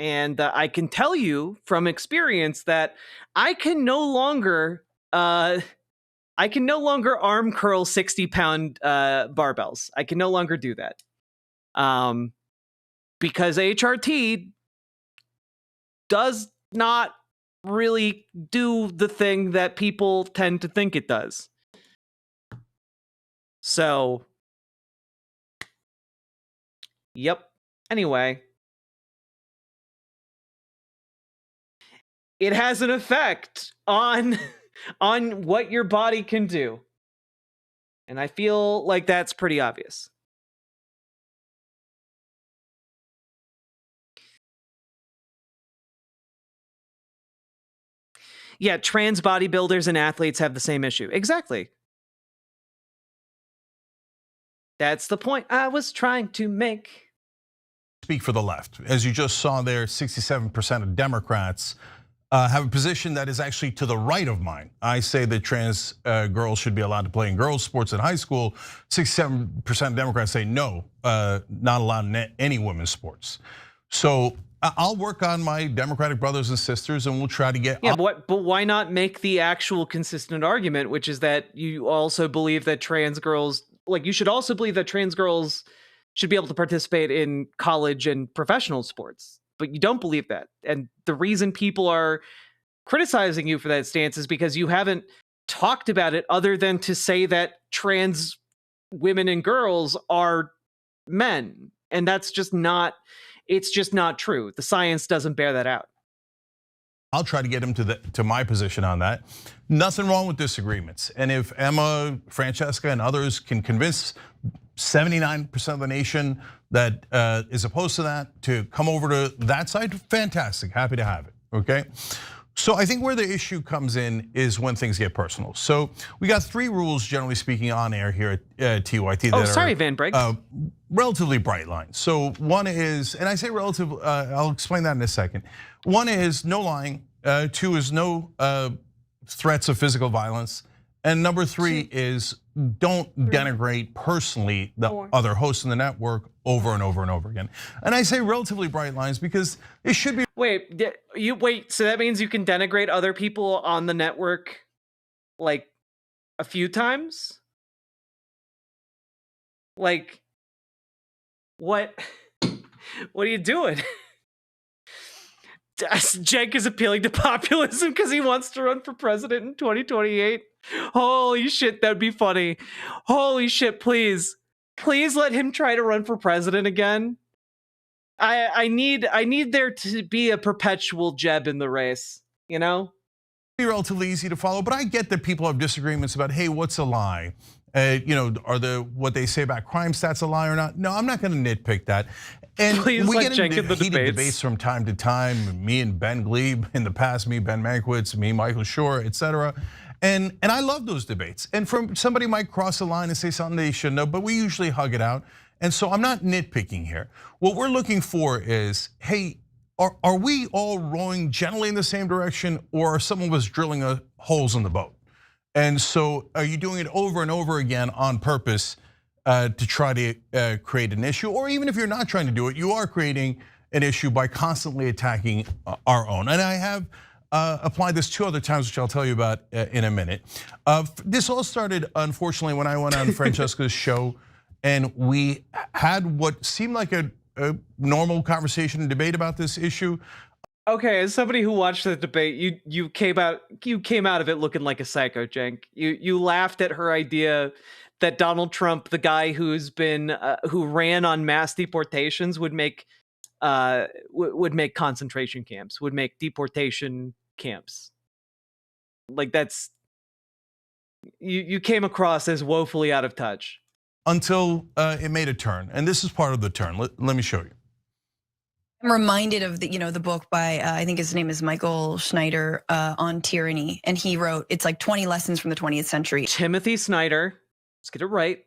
And I can tell you from experience that I can no longer arm curl 60-pound barbells. I can no longer do that. Because HRT does not really do the thing that people tend to think it does. So, yep. Anyway, it has an effect on what your body can do. And I feel like that's pretty obvious. Yeah, trans bodybuilders and athletes have the same issue. Exactly. That's the point I was trying to make. Speak for the left. As you just saw there, 67% of Democrats have a position that is actually to the right of mine. I say that trans girls should be allowed to play in girls' sports in high school. 67% of Democrats say no, not allowed in any women's sports. So I'll work on my Democratic brothers and sisters, and we'll try to get. Yeah, but why not make the actual consistent argument, which is that you also believe that trans girls, like you should also believe that trans girls should be able to participate in college and professional sports, but you don't believe that. And the reason people are criticizing you for that stance is because you haven't talked about it other than to say that trans women and girls are men. And that's just not, it's just not true. The science doesn't bear that out. I'll try to get him to my position on that. Nothing wrong with disagreements. And if Emma, Francesca, and others can convince 79% of the nation that is opposed to that to come over to that side, fantastic, happy to have it, okay? So I think where the issue comes in is when things get personal. So we got 3 rules, generally speaking, on air here at TYT. Oh, sorry, Van Briggs. Relatively bright lines. So one is, and I say relative, I'll explain that in a second. One is no lying, 2 is no threats of physical violence, and number 3 is don't denigrate personally the other hosts in the network over and over and over again. And I say relatively bright lines because it should be. Wait, so that means you can denigrate other people on the network like a few times? Like, what are you doing? Cenk is appealing to populism because he wants to run for president in 2028. Holy shit, that'd be funny. Holy shit, please let him try to run for president again. I need there to be a perpetual Jeb in the race, you know? Be relatively easy to follow, but I get that people have disagreements about, hey, what's a lie? Are what they say about crime stats a lie or not? No, I'm not going to nitpick that. And please we let get Cenk into in the heated debates. debates from time to time. Me and Ben Glebe in the past, me, Ben Mankiewicz, me, Michael Schur, etc. And I love those debates. And somebody might cross a line and say something they shouldn't have, but we usually hug it out. And so I'm not nitpicking here. What we're looking for is, hey, are we all rowing generally in the same direction, or are some of us drilling holes in the boat? And so are you doing it over and over again on purpose to try to create an issue? Or even if you're not trying to do it, you are creating an issue by constantly attacking our own. And I have applied this 2 other times, which I'll tell you about in a minute. This all started, unfortunately, when I went on Francesca's show and we had what seemed like a normal conversation and debate about this issue. Okay, as somebody who watched the debate, you came out of it looking like a psycho, Cenk. You laughed at her idea that Donald Trump, the guy who ran on mass deportations, would make concentration camps, would make deportation camps. Like that's you came across as woefully out of touch. Until it made a turn, and this is part of the turn. Let me show you. I'm reminded of the book by I think his name is Michael Schneider on tyranny, and he wrote it's like 20 lessons from the 20th century. Timothy Snyder, let's get it right. I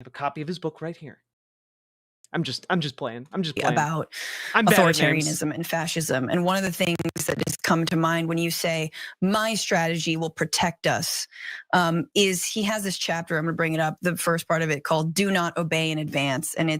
have a copy of his book right here. I'm just playing. About authoritarianism and fascism. And one of the things that has come to mind when you say my strategy will protect us is he has this chapter, I'm gonna bring it up, the first part of it called Do Not Obey in Advance. And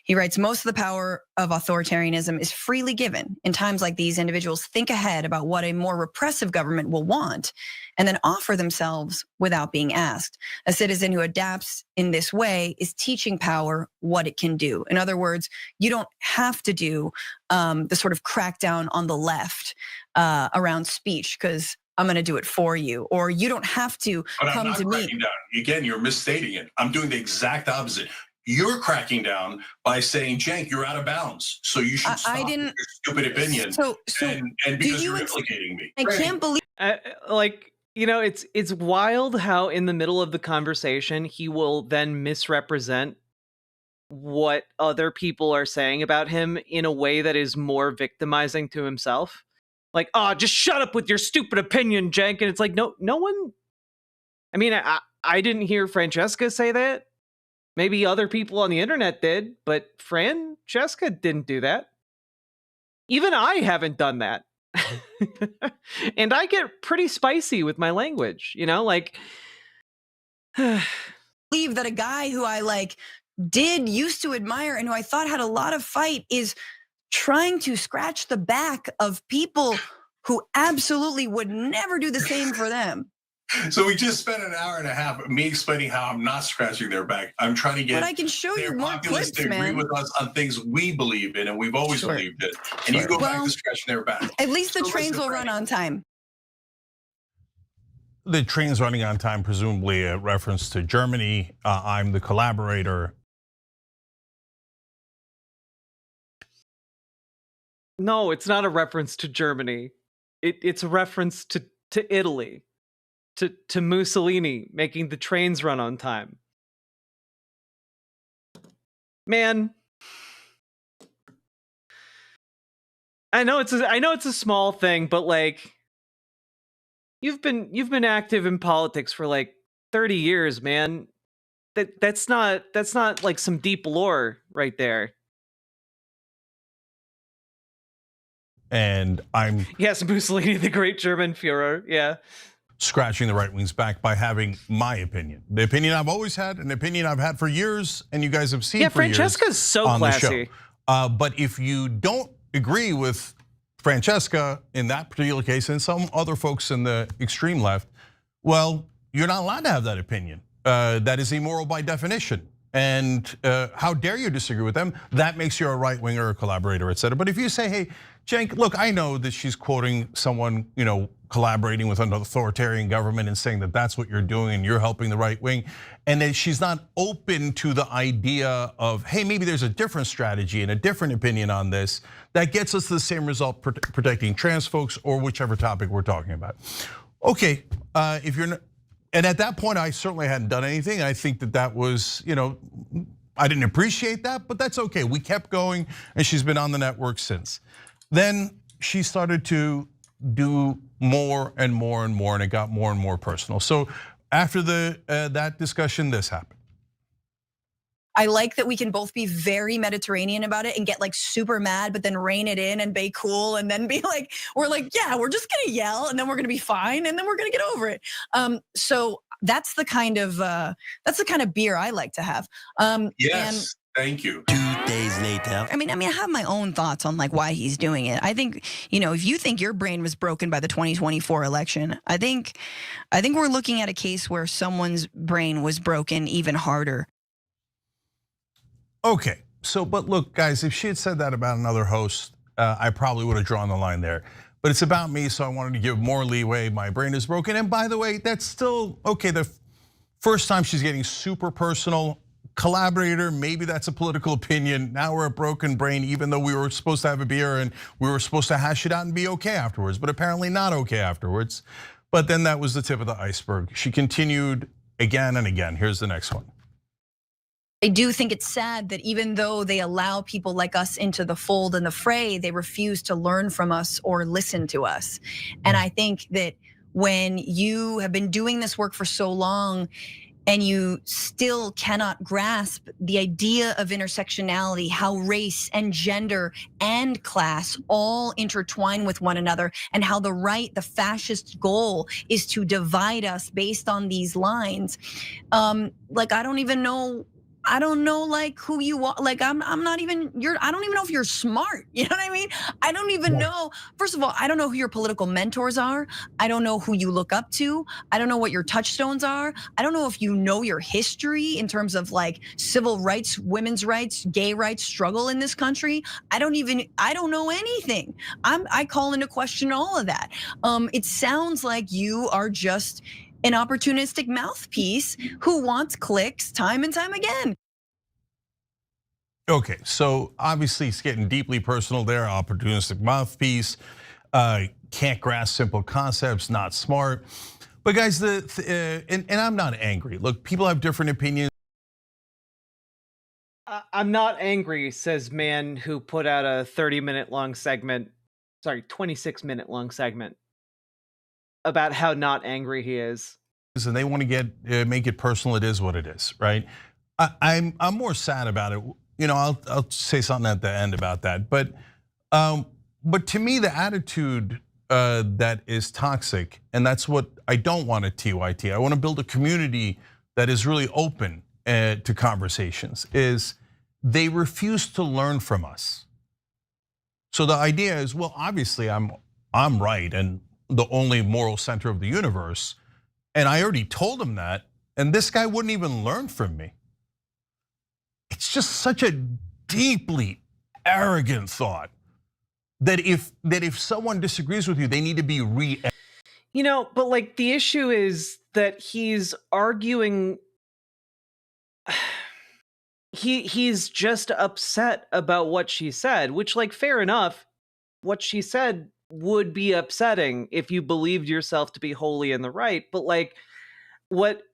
he writes, most of the power of authoritarianism is freely given. In times like these, individuals think ahead about what a more repressive government will want and then offer themselves without being asked. A citizen who adapts in this way is teaching power what it can do. In other words, you don't have to do the sort of crackdown on the left around speech because I'm going to do it for you, or you don't have to come to me. Cracking down. Again, you're misstating it. I'm doing the exact opposite. You're cracking down by saying, Cenk, you're out of bounds. So you should stop with your stupid opinion. And because you're implicating me. I can't believe. Like, you know, it's wild how in the middle of the conversation, he will then misrepresent what other people are saying about him in a way that is more victimizing to himself. Like, oh, just shut up with your stupid opinion, Cenk. And it's like, no one. I mean, I didn't hear Francesca say that. Maybe other people on the internet did, but Francesca didn't do that. Even I haven't done that. And I get pretty spicy with my language, you know, like. Believe that a guy who I used to admire and who I thought had a lot of fight is trying to scratch the back of people who absolutely would never do the same for them. So we just spent an hour and a half me explaining how I'm not scratching their back. I'm trying to get but I can show you more clips, to agree with us on things we believe in and we've always believed in. And you go back to scratching their back. At least the trains will run on time. The train's running on time, presumably a reference to Germany. I'm the collaborator. No, it's not a reference to Germany. It's a reference to Italy, to Mussolini making the trains run on time. Man, I know it's a small thing, but like you've been active in politics for like 30 years, man. That's not like some deep lore right there. And I'm yes, Mussolini, the great German Führer. Yeah, scratching the right wing's back by having my opinion, the opinion I've always had, an opinion I've had for years, and you guys have seen. Yeah, for Francesca's years so on classy. The show. But if you don't agree with Francesca in that particular case, and some other folks in the extreme left, well, you're not allowed to have that opinion. That is immoral by definition. And how dare you disagree with them? That makes you a right winger, a collaborator, et cetera. But if you say, hey, Cenk, look, I know that she's quoting someone, collaborating with an authoritarian government and saying that that's what you're doing and you're helping the right wing, and that she's not open to the idea of, hey, maybe there's a different strategy and a different opinion on this that gets us the same result, protecting trans folks or whichever topic we're talking about. Okay, if you're not. And at that point, I certainly hadn't done anything. I think that was, I didn't appreciate that, but that's okay. We kept going, and she's been on the network since. Then she started to do more and more and more, and it got more and more personal. So after that discussion, this happened. I like that we can both be very Mediterranean about it and get like super mad, but then rein it in and be cool, and then be like, we're like, yeah, we're just gonna yell, and then we're gonna be fine, and then we're gonna get over it. So that's the kind of beer I like to have. Yes. Thank you. 2 days later. I mean, I have my own thoughts on like why he's doing it. I think, if you think your brain was broken by the 2024 election, I think we're looking at a case where someone's brain was broken even harder. Okay, but look, guys, if she had said that about another host, I probably would have drawn the line there. But it's about me, so I wanted to give more leeway. My brain is broken, and by the way, that's still okay. The first time she's getting super personal. Collaborator, maybe that's a political opinion. Now we're a broken brain, even though we were supposed to have a beer and we were supposed to hash it out and be okay afterwards, but apparently not okay afterwards. But then that was the tip of the iceberg. She continued again and again. Here's the next one. I do think it's sad that even though they allow people like us into the fold and the fray, they refuse to learn from us or listen to us. And I think that when you have been doing this work for so long, and you still cannot grasp the idea of intersectionality, how race and gender and class all intertwine with one another, and how the fascist goal is to divide us based on these lines. I don't even know I don't know like who you are. Like I'm not even I don't even know if you're smart. You know what I mean? I don't even know. First of all, I don't know who your political mentors are. I don't know who you look up to. I don't know what your touchstones are. I don't know if you know your history in terms of like civil rights, women's rights, gay rights struggle in this country. I don't know anything. I call into question all of that. It sounds like you are just an opportunistic mouthpiece who wants clicks time and time again. Okay, so obviously it's getting deeply personal there. Opportunistic mouthpiece, can't grasp simple concepts, not smart. But guys, and I'm not angry. Look, people have different opinions. I'm not angry, says man who put out a 30-minute long segment, sorry, 26-minute long segment about how not angry he is. And they want to make it personal. It is what it is, right? I'm more sad about it. You know, I'll say something at the end about that. But to me, the attitude that is toxic, and that's what I don't want at TYT. I want to build a community that is really open to conversations. Is they refuse to learn from us. So the idea is, well, obviously I'm right and the only moral center of the universe, and I already told him that, and this guy wouldn't even learn from me. It's just such a deeply arrogant thought that if someone disagrees with you, they need to be You know, but like the issue is that he's arguing. He's just upset about what she said, which, like, fair enough. What she said would be upsetting if you believed yourself to be wholly in the right. But like, what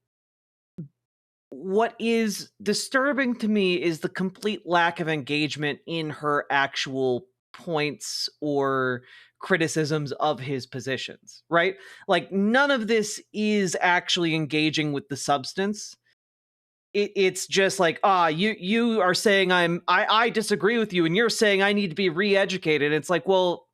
is disturbing to me is the complete lack of engagement in her actual points or criticisms of his positions, right? Like, none of this is actually engaging with the substance. It's just like, you are saying I disagree with you, and you're saying I need to be re-educated. It's like, well,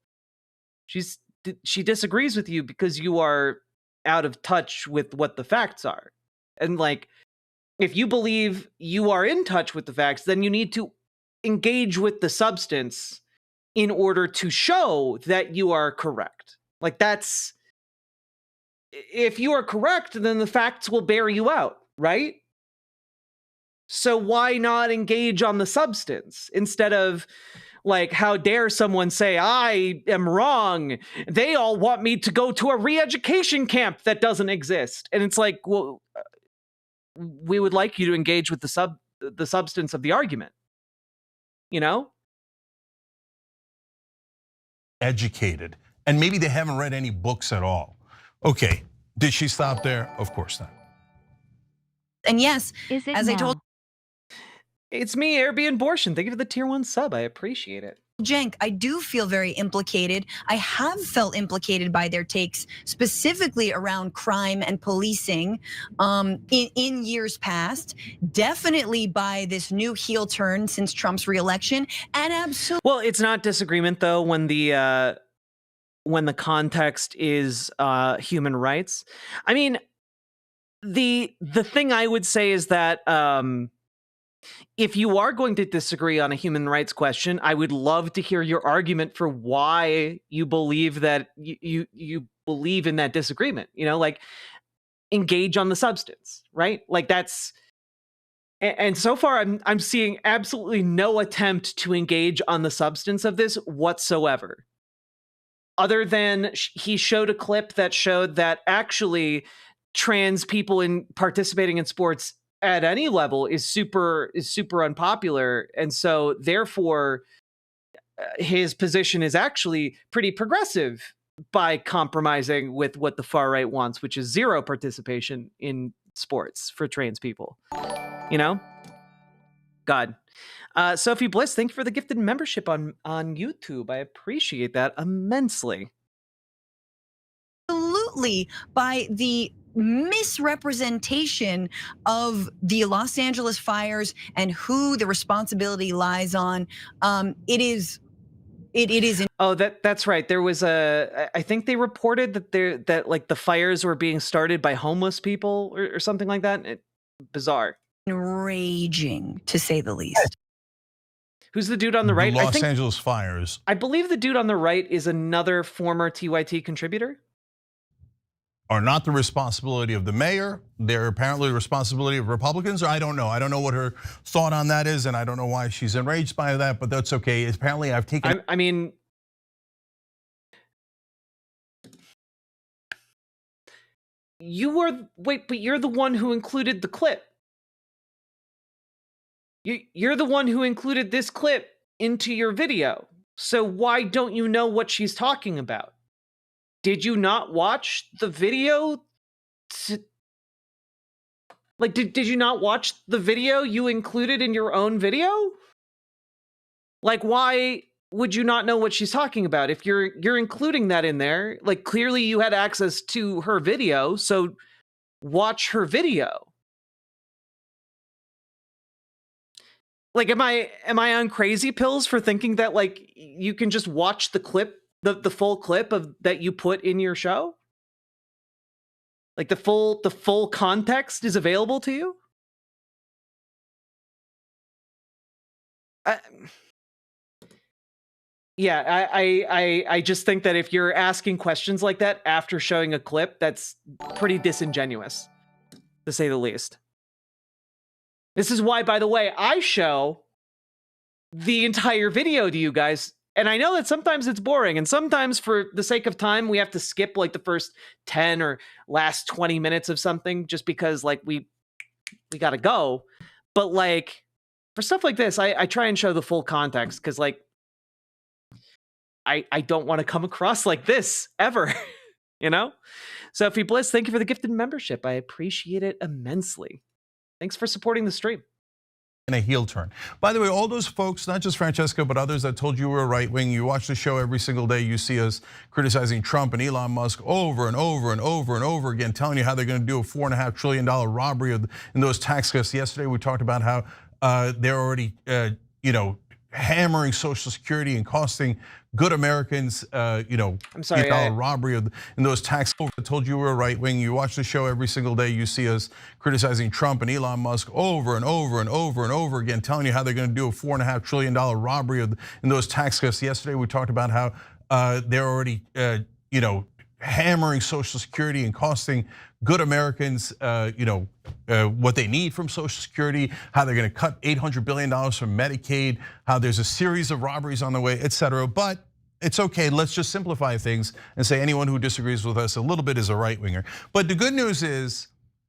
she disagrees with you because you are out of touch with what the facts are. And like, if you believe you are in touch with the facts, then you need to engage with the substance in order to show that you are correct. Like, that's, if you are correct, then the facts will bear you out, right? So why not engage on the substance instead of like, how dare someone say I am wrong? They all want me to go to a re-education camp that doesn't exist. And it's like, well, we would like you to engage with the substance of the argument. You know? Educated, and maybe they haven't read any books at all. Okay, did she stop there? Of course not. And yes, Is it as I now? told It's me, Airbnb Abortion. Thank you for the tier 1 sub. I appreciate it. Cenk, I do feel very implicated. I have felt implicated by their takes, specifically around crime and policing in years past. Definitely by this new heel turn since Trump's reelection, and absolutely. Well, it's not disagreement though when the context is human rights. I mean, the thing I would say is that if you are going to disagree on a human rights question, I would love to hear your argument for why you believe that you believe in that disagreement. You know, like, engage on the substance, right? Like, that's, and so far I'm seeing absolutely no attempt to engage on the substance of this whatsoever. Other than he showed a clip that showed that actually trans people in participating in sports at any level is super unpopular, and so therefore his position is actually pretty progressive by compromising with what the far right wants, which is zero participation in sports for trans people. You know, God. Sophie Bliss, thank you for the gifted membership on YouTube. I appreciate that immensely. Absolutely by the misrepresentation of the Los Angeles fires and who the responsibility lies on. It is. Oh, that's right. There was I think they reported that like the fires were being started by homeless people or something like that. Bizarre. Enraging, to say the least. Who's the dude on the right? The Los Angeles fires. I believe the dude on the right is another former TYT contributor. Are not the responsibility of the mayor. They're apparently the responsibility of Republicans, or I don't know. I don't know what her thought on that is, and I don't know why she's enraged by that, but that's okay. Apparently I've taken- I mean, but you're the one who included the clip. You're the one who included this clip into your video. So why don't you know what she's talking about? Did you not watch the video? Like, did you not watch the video you included in your own video? Like, why would you not know what she's talking about if you're including that in there? Like, clearly you had access to her video, so watch her video. Like, am I on crazy pills for thinking that like you can just watch the clip, the full clip of that you put in your show? Like the full context is available to you? Yeah, I just think that if you're asking questions like that after showing a clip, that's pretty disingenuous, to say the least. This is why, by the way, I show the entire video to you guys. And I know that sometimes it's boring, and sometimes for the sake of time, we have to skip like the first 10 or last 20 minutes of something just because like we gotta go. But like for stuff like this, I try and show the full context because like I don't want to come across like this ever, you know? Sophie Bliss, thank you for the gifted membership. I appreciate it immensely. Thanks for supporting the stream. In a heel turn. By the way, all those folks, not just Francesca, but others that told you we're right wing, you watch the show every single day, you see us criticizing Trump and Elon Musk over and over and over and over again, telling you how they're going to do a $4.5 trillion robbery in those tax cuts. Yesterday, we talked about how they're already, hammering Social Security and costing good Americans, I'm sorry, robbery in those tax. I told you we're right wing. You watch the show every single day. You see us criticizing Trump and Elon Musk over and over and over and over again, telling you how they're going to do a $4.5 trillion robbery in those tax cuts. Yesterday, we talked about how they're already, hammering Social Security and costing good Americans, what they need from Social Security, how they're going to cut $800 billion from Medicaid, how there's a series of robberies on the way, et cetera. But it's okay, let's just simplify things and say anyone who disagrees with us a little bit is a right winger. But the good news is,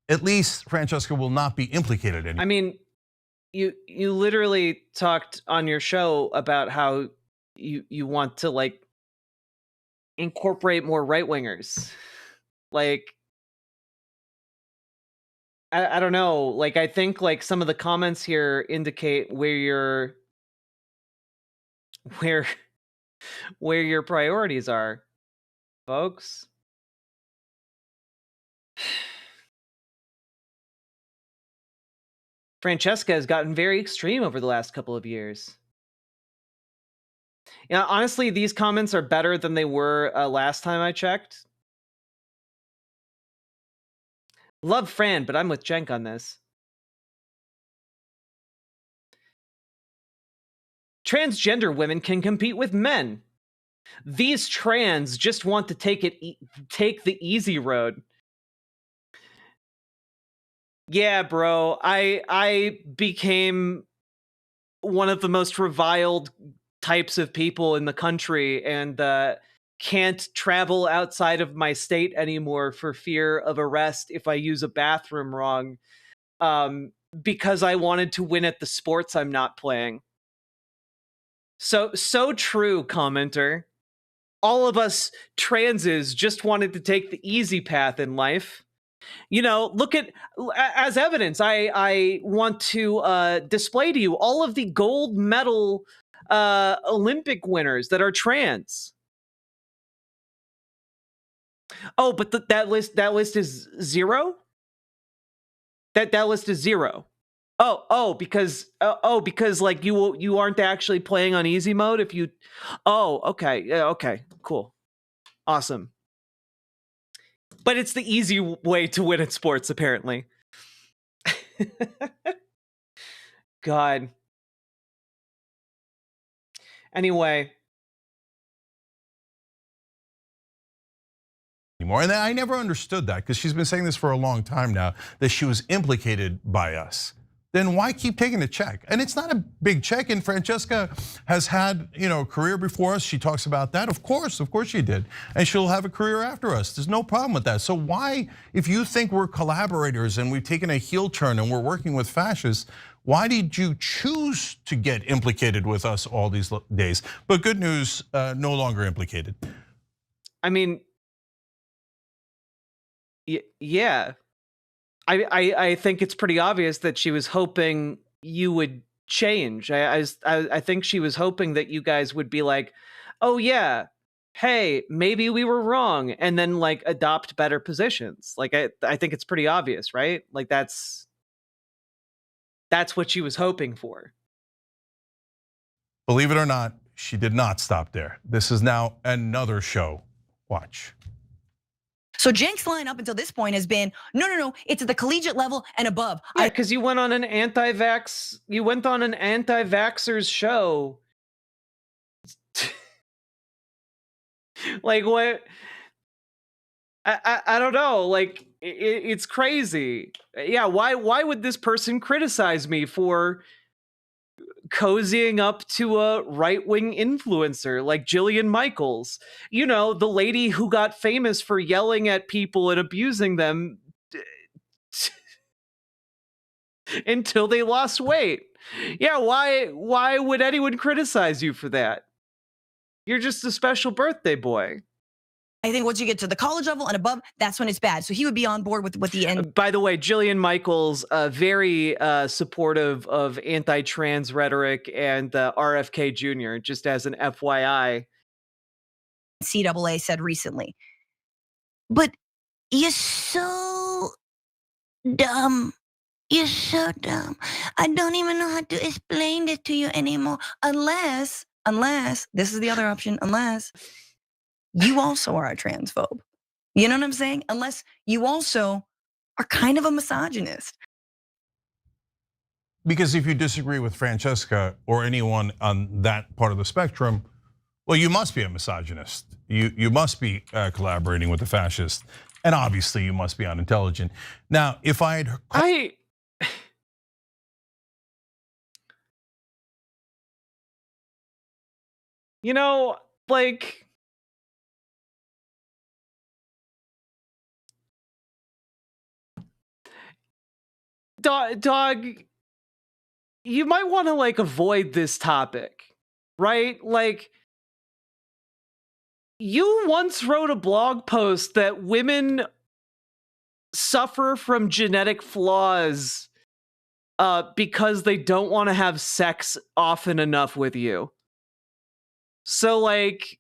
at least Francesca will not be implicated in it. I mean, you literally talked on your show about how you want to like incorporate more right wingers. Like, I don't know. Like, I think like some of the comments here indicate where your priorities are, folks. Francesca has gotten very extreme over the last couple of years. Yeah, honestly, these comments are better than they were last time I checked. Love Fran, but I'm with Jenk on this. Transgender women can compete with men. These trans just want to take the easy road. Yeah, bro. I became one of the most reviled types of people in the country and can't travel outside of my state anymore for fear of arrest if I use a bathroom wrong, because I wanted to win at the sports I'm not playing. So true, commenter. All of us transes just wanted to take the easy path in life. You know, look at, as evidence, I want to display to you all of the gold medal Olympic winners that are trans. Oh, but that list is zero? That list is zero. Because like you aren't actually playing on easy mode if you. Oh, okay. Yeah, okay. Cool. Awesome. But it's the easy way to win at sports, apparently. God. Anyway. Anymore. And I never understood that, because she's been saying this for a long time now, that she was implicated by us. Then why keep taking the check? And it's not a big check. And Francesca has had, a career before us. She talks about that. Of course she did. And she'll have a career after us. There's no problem with that. So why, if you think we're collaborators and we've taken a heel turn and we're working with fascists, why did you choose to get implicated with us all these days? But good news, no longer implicated. I mean, yeah. I think it's pretty obvious that she was hoping you would change. I think she was hoping that you guys would be like, oh yeah, hey, maybe we were wrong, and then like adopt better positions. Like I think it's pretty obvious, right? Like that's what she was hoping for. Believe it or not, she did not stop there. This is now another show. Watch. So Cenk's line up until this point has been, no, it's at the collegiate level and above. Yeah, because you went on an anti-vaxxers show. Like what? I don't know. Like it's crazy. Yeah, why would this person criticize me for cozying up to a right-wing influencer like Jillian Michaels, the lady who got famous for yelling at people and abusing them until they lost weight? Yeah, why would anyone criticize you for that? You're just a special birthday boy. I think once you get to the college level and above, that's when it's bad. So he would be on board with the end. By the way, Jillian Michaels, very supportive of anti-trans rhetoric and RFK Jr., just as an FYI. CAA said recently. But you're so dumb. You're so dumb. I don't even know how to explain this to you anymore. Unless, this is the other option, unless you also are a transphobe. You know what I'm saying? Unless you also are kind of a misogynist. Because if you disagree with Francesca or anyone on that part of the spectrum, well, you must be a misogynist. You must be collaborating with the fascists. And obviously you must be unintelligent. Now, if I like, dog, you might want to like avoid this topic, right? Like, you once wrote a blog post that women suffer from genetic flaws because they don't want to have sex often enough with you. So like,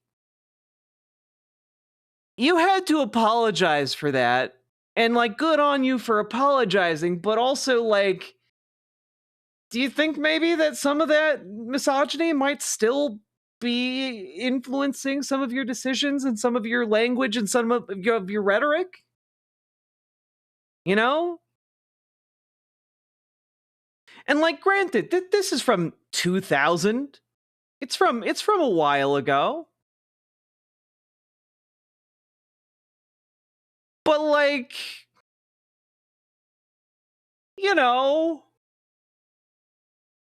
you had to apologize for that. And like, good on you for apologizing, but also like, do you think maybe that some of that misogyny might still be influencing some of your decisions and some of your language and some of your rhetoric? And like, granted, this is from 2000. It's from a while ago. But like,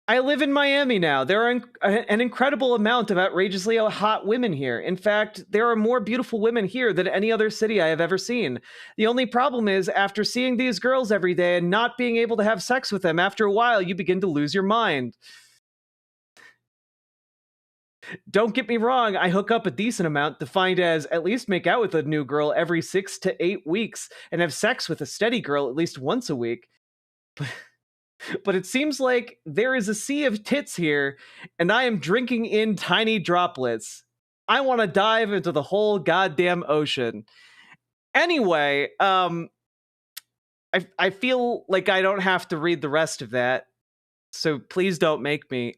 I live in Miami now. There are an incredible amount of outrageously hot women here. In fact, there are more beautiful women here than any other city I have ever seen. The only problem is, after seeing these girls every day and not being able to have sex with them, after a while, you begin to lose your mind. Don't get me wrong, I hook up a decent amount, defined as at least make out with a new girl every 6 to 8 weeks and have sex with a steady girl at least once a week. But it seems like there is a sea of tits here, and I am drinking in tiny droplets. I want to dive into the whole goddamn ocean. Anyway, I feel like I don't have to read the rest of that, so please don't make me.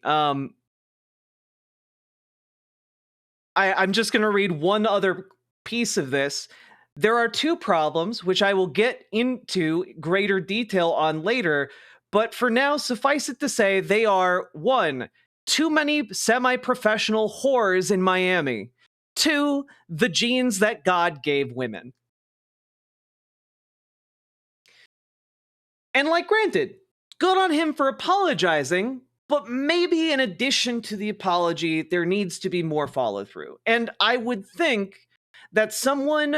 I'm just going to read one other piece of this. There are two problems, which I will get into greater detail on later, But for now, suffice it to say, they are 1, too many semi-professional whores in Miami. 2, the genes that God gave women. And like, granted, good on him for apologizing, but maybe in addition to the apology, there needs to be more follow through. And I would think that someone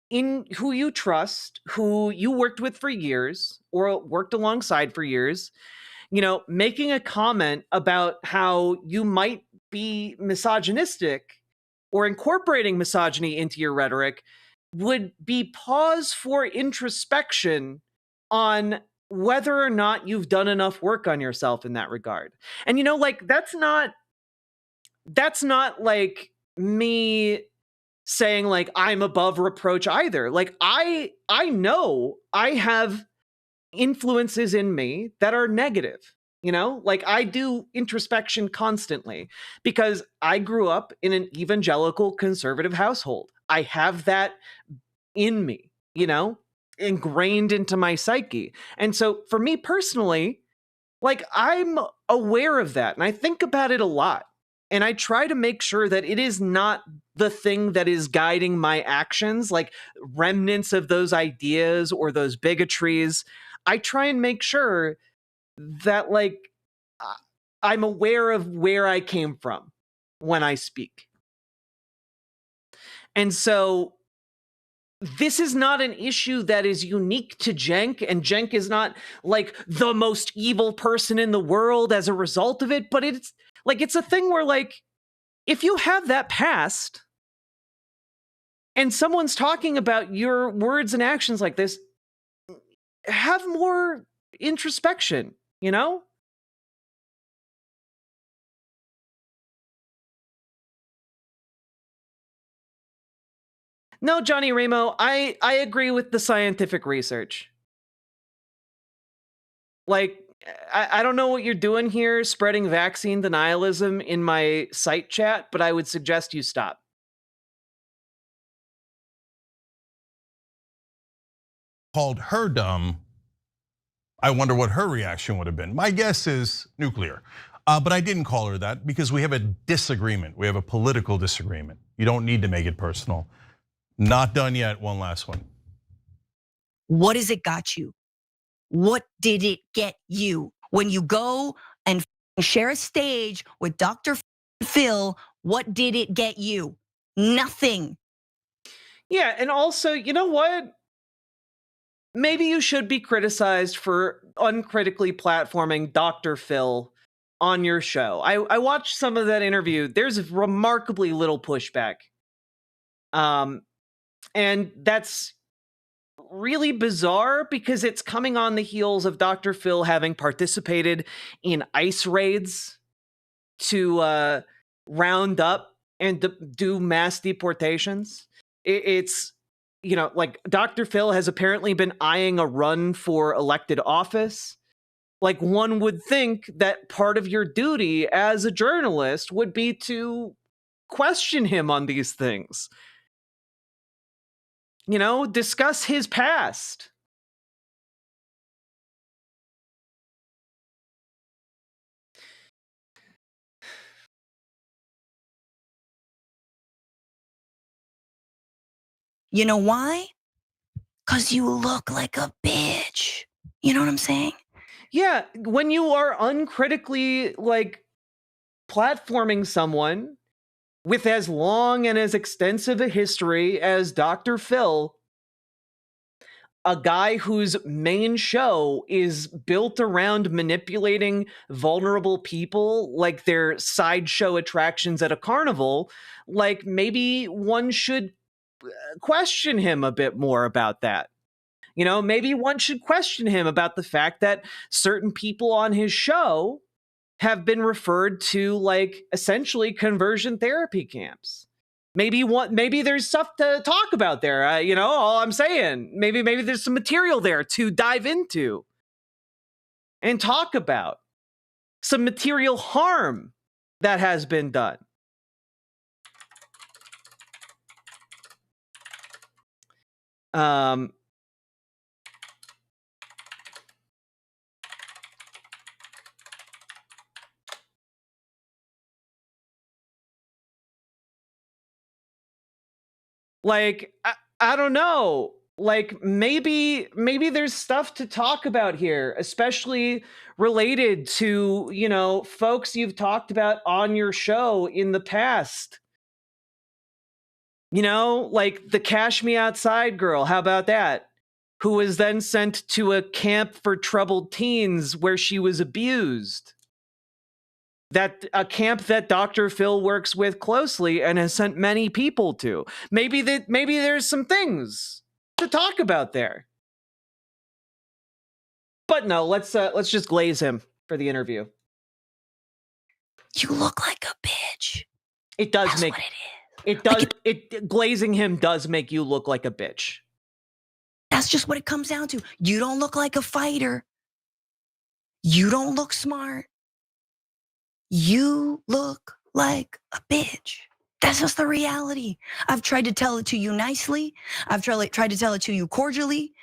in who you trust, who you worked with for years or worked alongside for years, making a comment about how you might be misogynistic or incorporating misogyny into your rhetoric would be pause for introspection on whether or not you've done enough work on yourself in that regard. And like, that's not like me saying like I'm above reproach either. Like, I know I have influences in me that are negative. Like, I do introspection constantly because I grew up in an evangelical conservative household. I have that in me, ingrained into my psyche. And so for me personally, like, I'm aware of that and I think about it a lot. And I try to make sure that it is not the thing that is guiding my actions, like remnants of those ideas or those bigotries. I try and make sure that, like, I'm aware of where I came from when I speak. And so this is not an issue that is unique to Cenk, and Cenk is not like the most evil person in the world as a result of it, but it's a thing where, like, if you have that past and someone's talking about your words and actions like this, have more introspection, No, Johnny Ramo, I agree with the scientific research. Like, I don't know what you're doing here, spreading vaccine denialism in my site chat, but I would suggest you stop. Called her dumb, I wonder what her reaction would have been. My guess is nuclear. But I didn't call her that because we have a disagreement. We have a political disagreement. You don't need to make it personal. Not done yet. One last one. What has it got you? What did it get you? When you go and share a stage with Dr. Phil, what did it get you? Nothing. Yeah, and also, you know what? Maybe you should be criticized for uncritically platforming Dr. Phil on your show. I watched some of that interview. There's remarkably little pushback. And that's really bizarre because it's coming on the heels of Dr. Phil having participated in ICE raids to round up and do mass deportations. It's, like, Dr. Phil has apparently been eyeing a run for elected office. Like, one would think that part of your duty as a journalist would be to question him on these things. Discuss his past. You know why? Because you look like a bitch. You know what I'm saying? Yeah, when you are uncritically, like, platforming someone with as long and as extensive a history as Dr. Phil, a guy whose main show is built around manipulating vulnerable people like they're sideshow attractions at a carnival, like, maybe one should question him a bit more about that. Maybe one should question him about the fact that certain people on his show have been referred to, like, essentially conversion therapy camps. Maybe there's stuff to talk about there. All I'm saying, maybe there's some material there to dive into and talk about some material harm that has been done. Like, I don't know. Like, maybe there's stuff to talk about here, especially related to, you know, folks you've talked about on your show in the past. You know, like the Cash Me Outside girl. How about that? Who was then sent to a camp for troubled teens where she was abused. That a camp that Dr. Phil works with closely and has sent many people to. Maybe there's some things to talk about there. But no, let's just glaze him for the interview. You look like a bitch. It does That's make what it is. it does it glazing him does make you look like a bitch. That's just what it comes down to. You don't look like a fighter. You don't look smart. You look like a bitch. That's just the reality. I've tried to tell it to you nicely. I've tried to tell it to you cordially.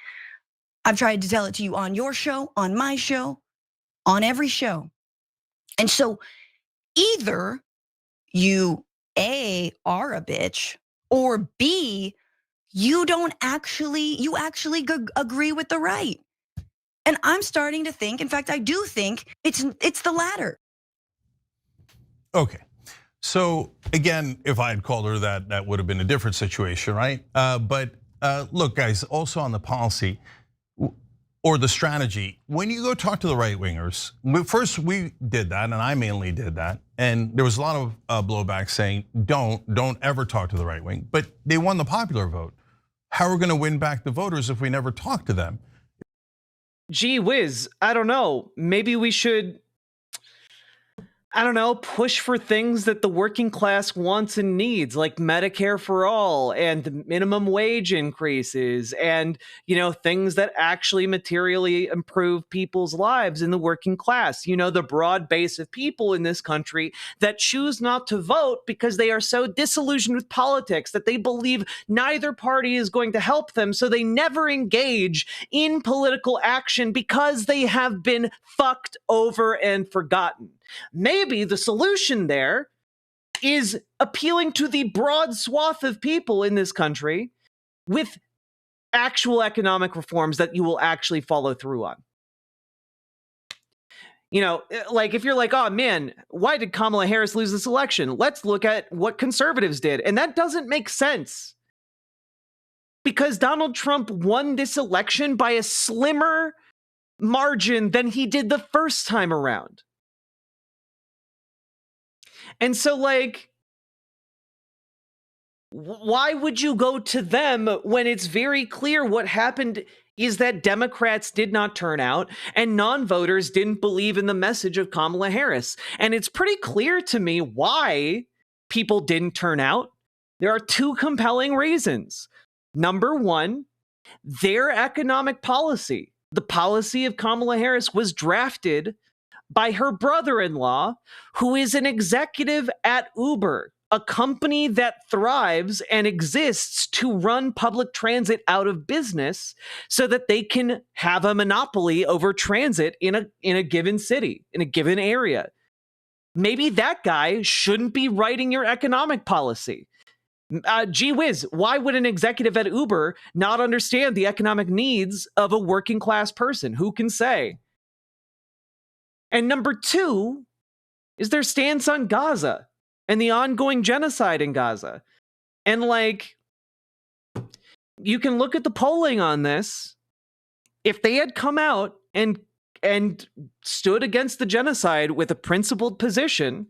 I've tried to tell it to you on your show, on my show, on every show. And so either you A, are a bitch, or B, you actually agree with the right. And I'm starting to think, in fact, I do think it's the latter. Okay, so again, if I had called her that would have been a different situation, right? But look, guys, also on the policy or the strategy, when you go talk to the right wingers, first we did that, and I mainly did that, and there was a lot of blowback saying don't ever talk to the right wing, but they won the popular vote. How are we going to win back the voters if we never talk to them? Gee whiz, I don't know. Maybe we should, I don't know, push for things that the working class wants and needs, like Medicare for all and minimum wage increases and, you know, things that actually materially improve people's lives in the working class. You know, the broad base of people in this country that choose not to vote because they are so disillusioned with politics that they believe neither party is going to help them. So they never engage in political action because they have been fucked over and forgotten. Maybe the solution there is appealing to the broad swath of people in this country with actual economic reforms that you will actually follow through on. You know, like if you're like, oh man, why did Kamala Harris lose this election? Let's look at what conservatives did. And that doesn't make sense. Because Donald Trump won this election by a slimmer margin than he did the first time around. And so, like, why would you go to them when it's very clear what happened is that Democrats did not turn out and non-voters didn't believe in the message of Kamala Harris? And it's pretty clear to me why people didn't turn out. There are two compelling reasons. Number one, their economic policy, the policy of Kamala Harris, was drafted by her brother-in-law, who is an executive at Uber, a company that thrives and exists to run public transit out of business so that they can have a monopoly over transit in a given city, in a given area. Maybe that guy shouldn't be writing your economic policy. Gee whiz, why would an executive at Uber not understand the economic needs of a working class person? Who can say? And number two is their stance on Gaza and the ongoing genocide in Gaza. And like, you can look at the polling on this. If they had come out and stood against the genocide with a principled position,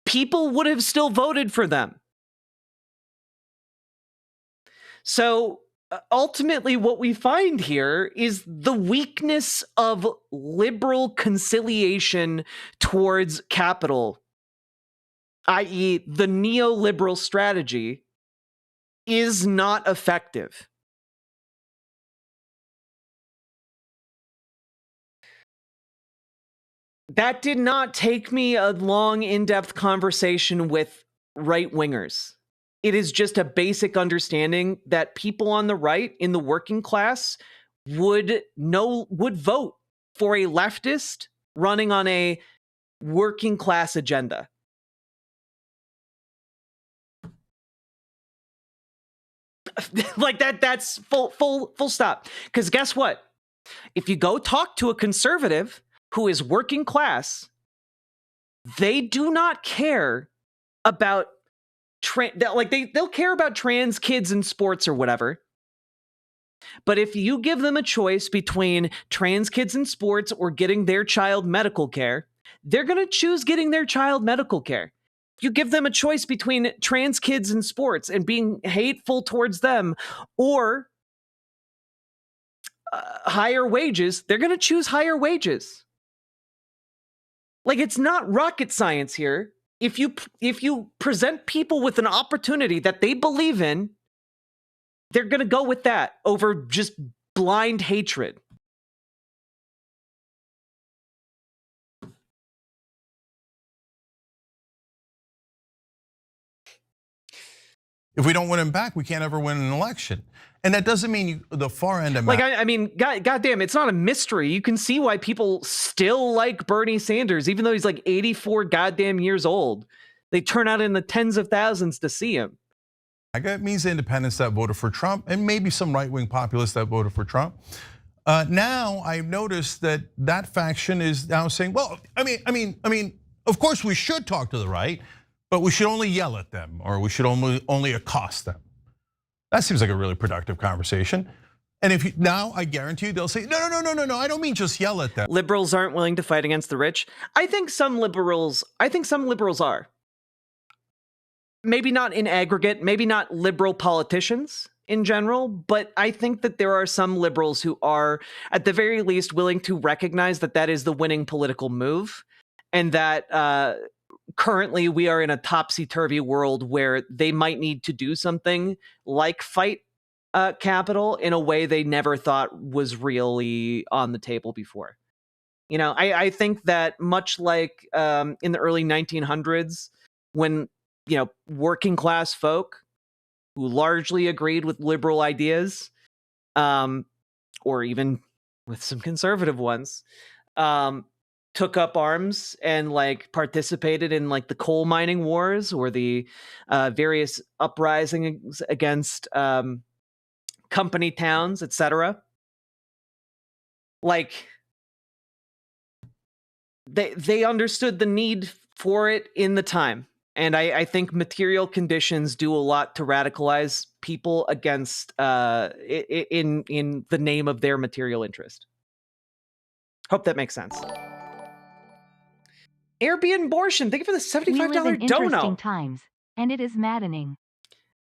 people would have still voted for them. So ultimately, what we find here is the weakness of liberal conciliation towards capital, i.e., the neoliberal strategy, is not effective. That did not take me a long, in-depth conversation with right-wingers. It is just a basic understanding that people on the right in the working class would vote for a leftist running on a working class agenda. Like that's full stop. Because guess what? If you go talk to a conservative who is working class, they do not care about they'll care about trans kids in sports or whatever. But if you give them a choice between trans kids in sports or getting their child medical care, they're going to choose getting their child medical care. If you give them a choice between trans kids in sports and being hateful towards them or higher wages, they're going to choose higher wages. Like, it's not rocket science here. If you present people with an opportunity that they believe in, they're going to go with that over just blind hatred. If we don't win him back, we can't ever win an election. And that doesn't mean the far end of like, I mean, goddamn, it's not a mystery. You can see why people still like Bernie Sanders, even though he's like 84 goddamn years old. They turn out in the tens of thousands to see him. It means independents that voted for Trump and maybe some right-wing populists that voted for Trump. Now I've noticed that faction is now saying, well, I mean, of course we should talk to the right, but we should only yell at them or we should only accost them. That seems like a really productive conversation. And now I guarantee you they'll say, no, I don't mean just yell at them. Liberals aren't willing to fight against the rich. I think some liberals are. Maybe not in aggregate, maybe not liberal politicians in general, but I think that there are some liberals who are, at the very least, willing to recognize that that is the winning political move, and that currently we are in a topsy-turvy world where they might need to do something like fight capital in a way they never thought was really on the table before. You know, I think that much like in the early 1900s, when working class folk who largely agreed with liberal ideas, or even with some conservative ones, took up arms and participated in the coal mining wars or the various uprisings against company towns, etc. They understood the need for it in the time. And I think material conditions do a lot to radicalize people against in the name of their material interest. Hope that makes sense. Airbnb abortion, thank you for the $75 We live in dono. interesting times, and it is maddening.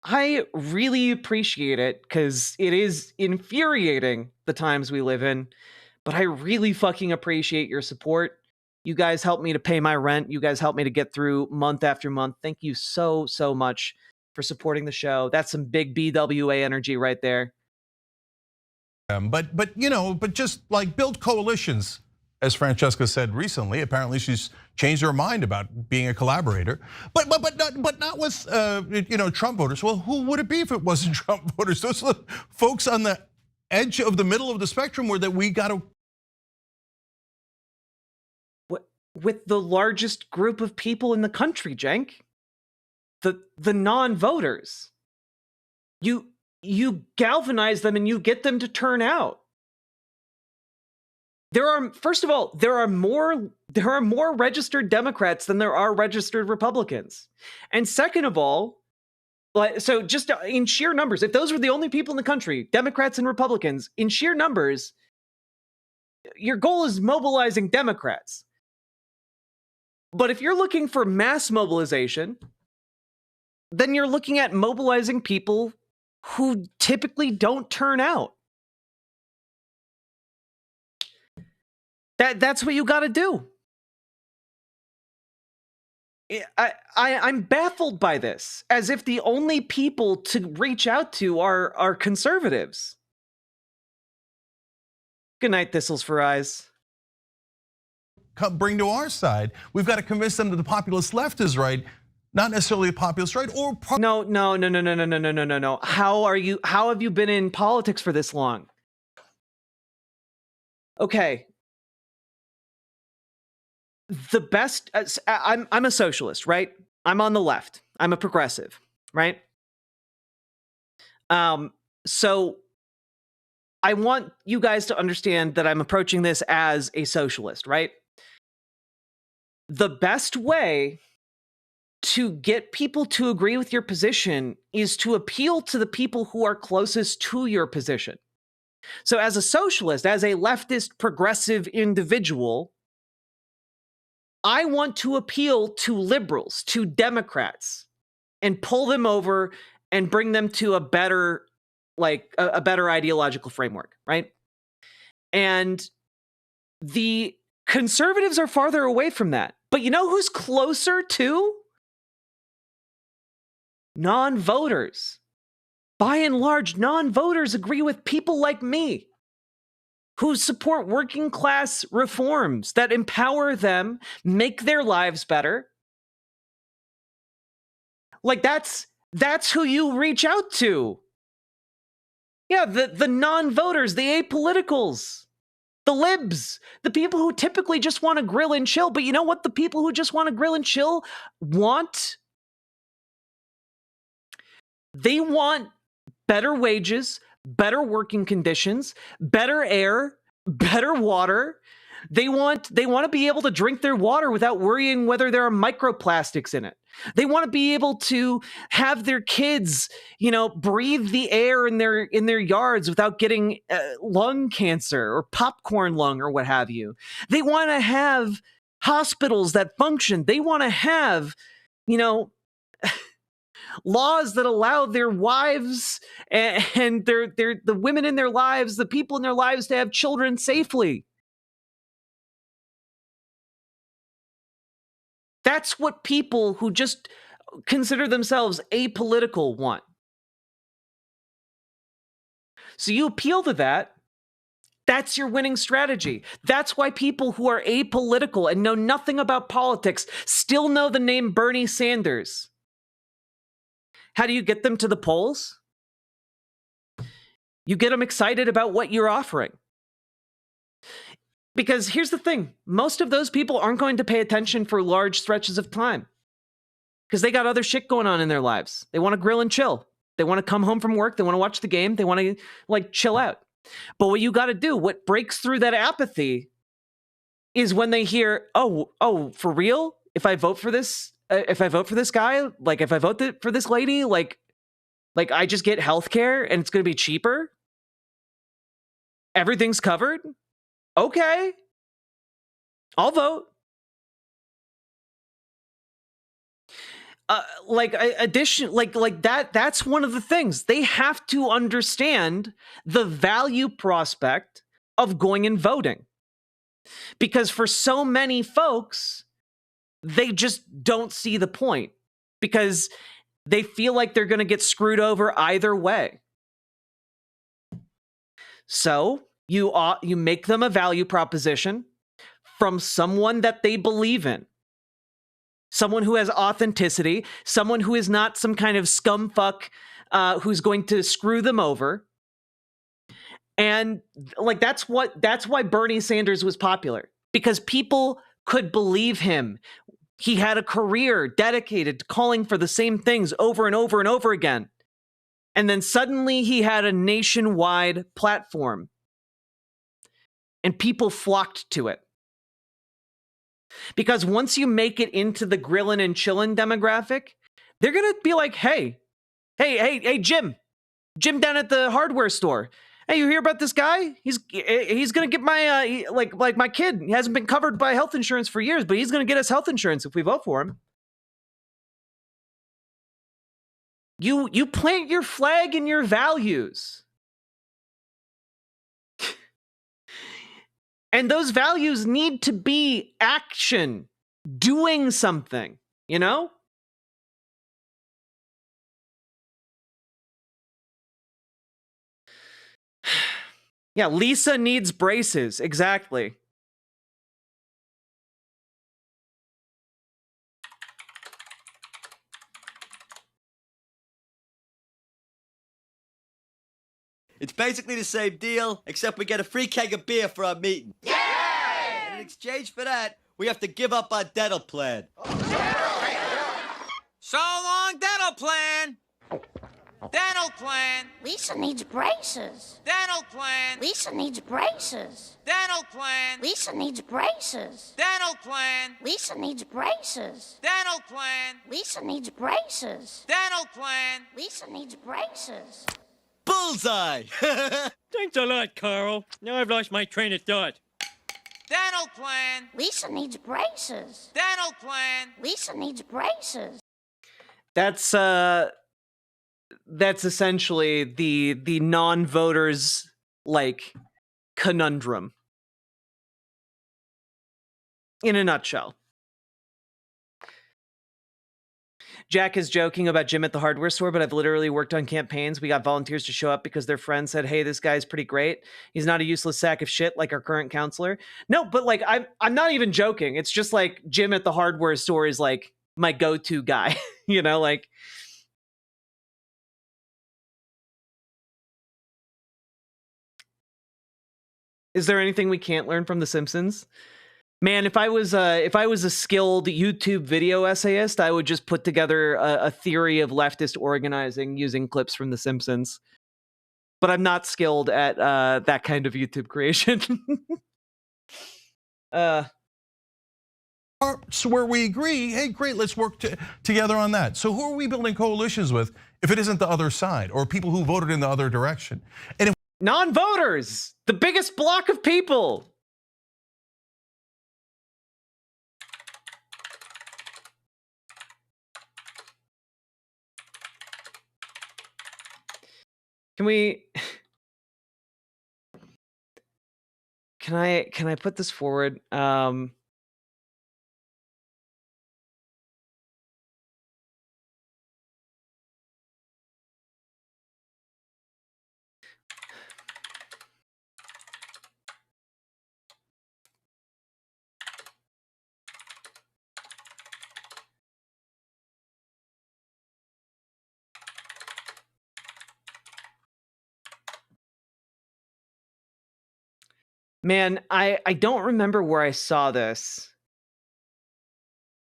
I really appreciate it because it is infuriating the times we live in, but I really fucking appreciate your support. You guys help me to pay my rent. You guys help me to get through month after month. Thank you so much for supporting the show. That's some big BWA energy right there. But just build coalitions, as Francesca said recently. Apparently, she's changed her mind about being a collaborator. But not with Trump voters. Well, who would it be if it wasn't Trump voters? Those are the folks on the edge of the middle of the spectrum that we got to. With the largest group of people in the country, Cenk. The non-voters. You galvanize them and you get them to turn out. First of all, there are more registered Democrats than there are registered Republicans. And second of all, so just in sheer numbers, if those were the only people in the country, Democrats and Republicans, in sheer numbers, your goal is mobilizing Democrats. But if you're looking for mass mobilization, then you're looking at mobilizing people who typically don't turn out. That's what you got to do. I'm baffled by this, as if the only people to reach out to are conservatives. Good night, Thistles for Eyes. Bring to our side. We've got to convince them that the populist left is right, not necessarily the populist right. Or no. How have you been in politics for this long? Okay. The best. I'm a socialist, right? I'm on the left. I'm a progressive, right? So I want you guys to understand that I'm approaching this as a socialist, right? The best way to get people to agree with your position is to appeal to the people who are closest to your position. So as a socialist, as a leftist progressive individual, I want to appeal to liberals, to Democrats, and pull them over and bring them to a better, like a better ideological framework, right? And the conservatives are farther away from that. But you know who's closer to? Non-voters. By and large, non-voters agree with people like me who support working class reforms that empower them, make their lives better. Like that's who you reach out to. Yeah, the non-voters, the apoliticals, the libs, the people who typically just want to grill and chill. But you know what the people who just want to grill and chill want? They want better wages, better working conditions, better air, better water. They want to be able to drink their water without worrying whether there are microplastics in it. They want to be able to have their kids, breathe the air in their yards without getting lung cancer or popcorn lung or what have you. They want to have hospitals that function. They want to have, laws that allow their wives and the women in their lives, the people in their lives, to have children safely. That's what people who just consider themselves apolitical want. So you appeal to that. That's your winning strategy. That's why people who are apolitical and know nothing about politics still know the name Bernie Sanders. How do you get them to the polls? You get them excited about what you're offering. Because here's the thing, most of those people aren't going to pay attention for large stretches of time because they got other shit going on in their lives. They want to grill and chill. They want to come home from work. They want to watch the game. They want to chill out. But what you got to do, what breaks through that apathy is when they hear, oh, for real? If I vote for this guy, if I vote for this lady, like I just get healthcare and it's going to be cheaper. Everything's covered. Okay, I'll vote. That's one of the things. They have to understand the value prospect of going and voting. Because for so many folks, they just don't see the point because they feel like they're going to get screwed over either way. So you make them a value proposition from someone that they believe in. Someone who has authenticity, someone who is not some kind of scumfuck who's going to screw them over. And that's why Bernie Sanders was popular, because people could believe him. He had a career dedicated to calling for the same things over and over and over again. And then suddenly he had a nationwide platform. And people flocked to it. Because once you make it into the grillin' and chillin' demographic, they're going to be like, hey, Jim down at the hardware store. Hey, you hear about this guy? He's going to get my, my kid. He hasn't been covered by health insurance for years, but he's going to get us health insurance if we vote for him. You plant your flag and your values. And those values need to be action, doing something, Yeah, Lisa needs braces. Exactly. It's basically the same deal, except we get a free keg of beer for our meeting. Yay! And in exchange for that, we have to give up our dental plan. So long, dental plan. Dental plan. Lisa needs braces. Dental plan. Lisa needs braces. Dental plan. Lisa needs braces. Dental plan. Lisa needs braces. Dental plan. Lisa needs braces. Dental plan. Lisa needs braces. Bullseye! Thanks a lot, Carl. Now I've lost my train of thought. Dental plan. Lisa needs braces. Dental plan. Lisa needs braces. That's essentially the non-voters like conundrum in a nutshell. Jack is joking about Jim at the hardware store, but I've literally worked on campaigns. We got volunteers to show up because their friends said, hey, this guy's pretty great. He's not a useless sack of shit like our current counselor. No, but like I'm not even joking. It's just like Jim at the hardware store is like my go-to guy, you know, like is there anything we can't learn from The Simpsons? Man, if I was a skilled YouTube video essayist, I would just put together a theory of leftist organizing using clips from The Simpsons. But I'm not skilled at that kind of YouTube creation. So where we agree, hey, great, let's work together on that. So who are we building coalitions with if it isn't the other side or people who voted in the other direction? And if non-voters, the biggest block of people. Can I put this forward? Man, I don't remember where I saw this.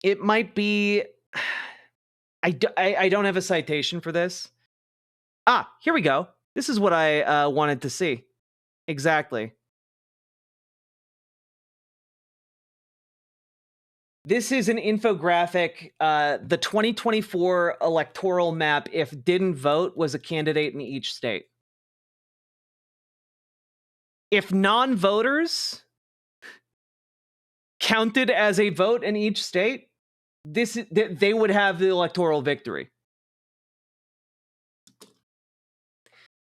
It might be... I don't have a citation for this. Ah, here we go. This is what I wanted to see. Exactly. This is an infographic. The 2024 electoral map, if didn't vote, was a candidate in each state. If non-voters counted as a vote in each state, they would have the electoral victory.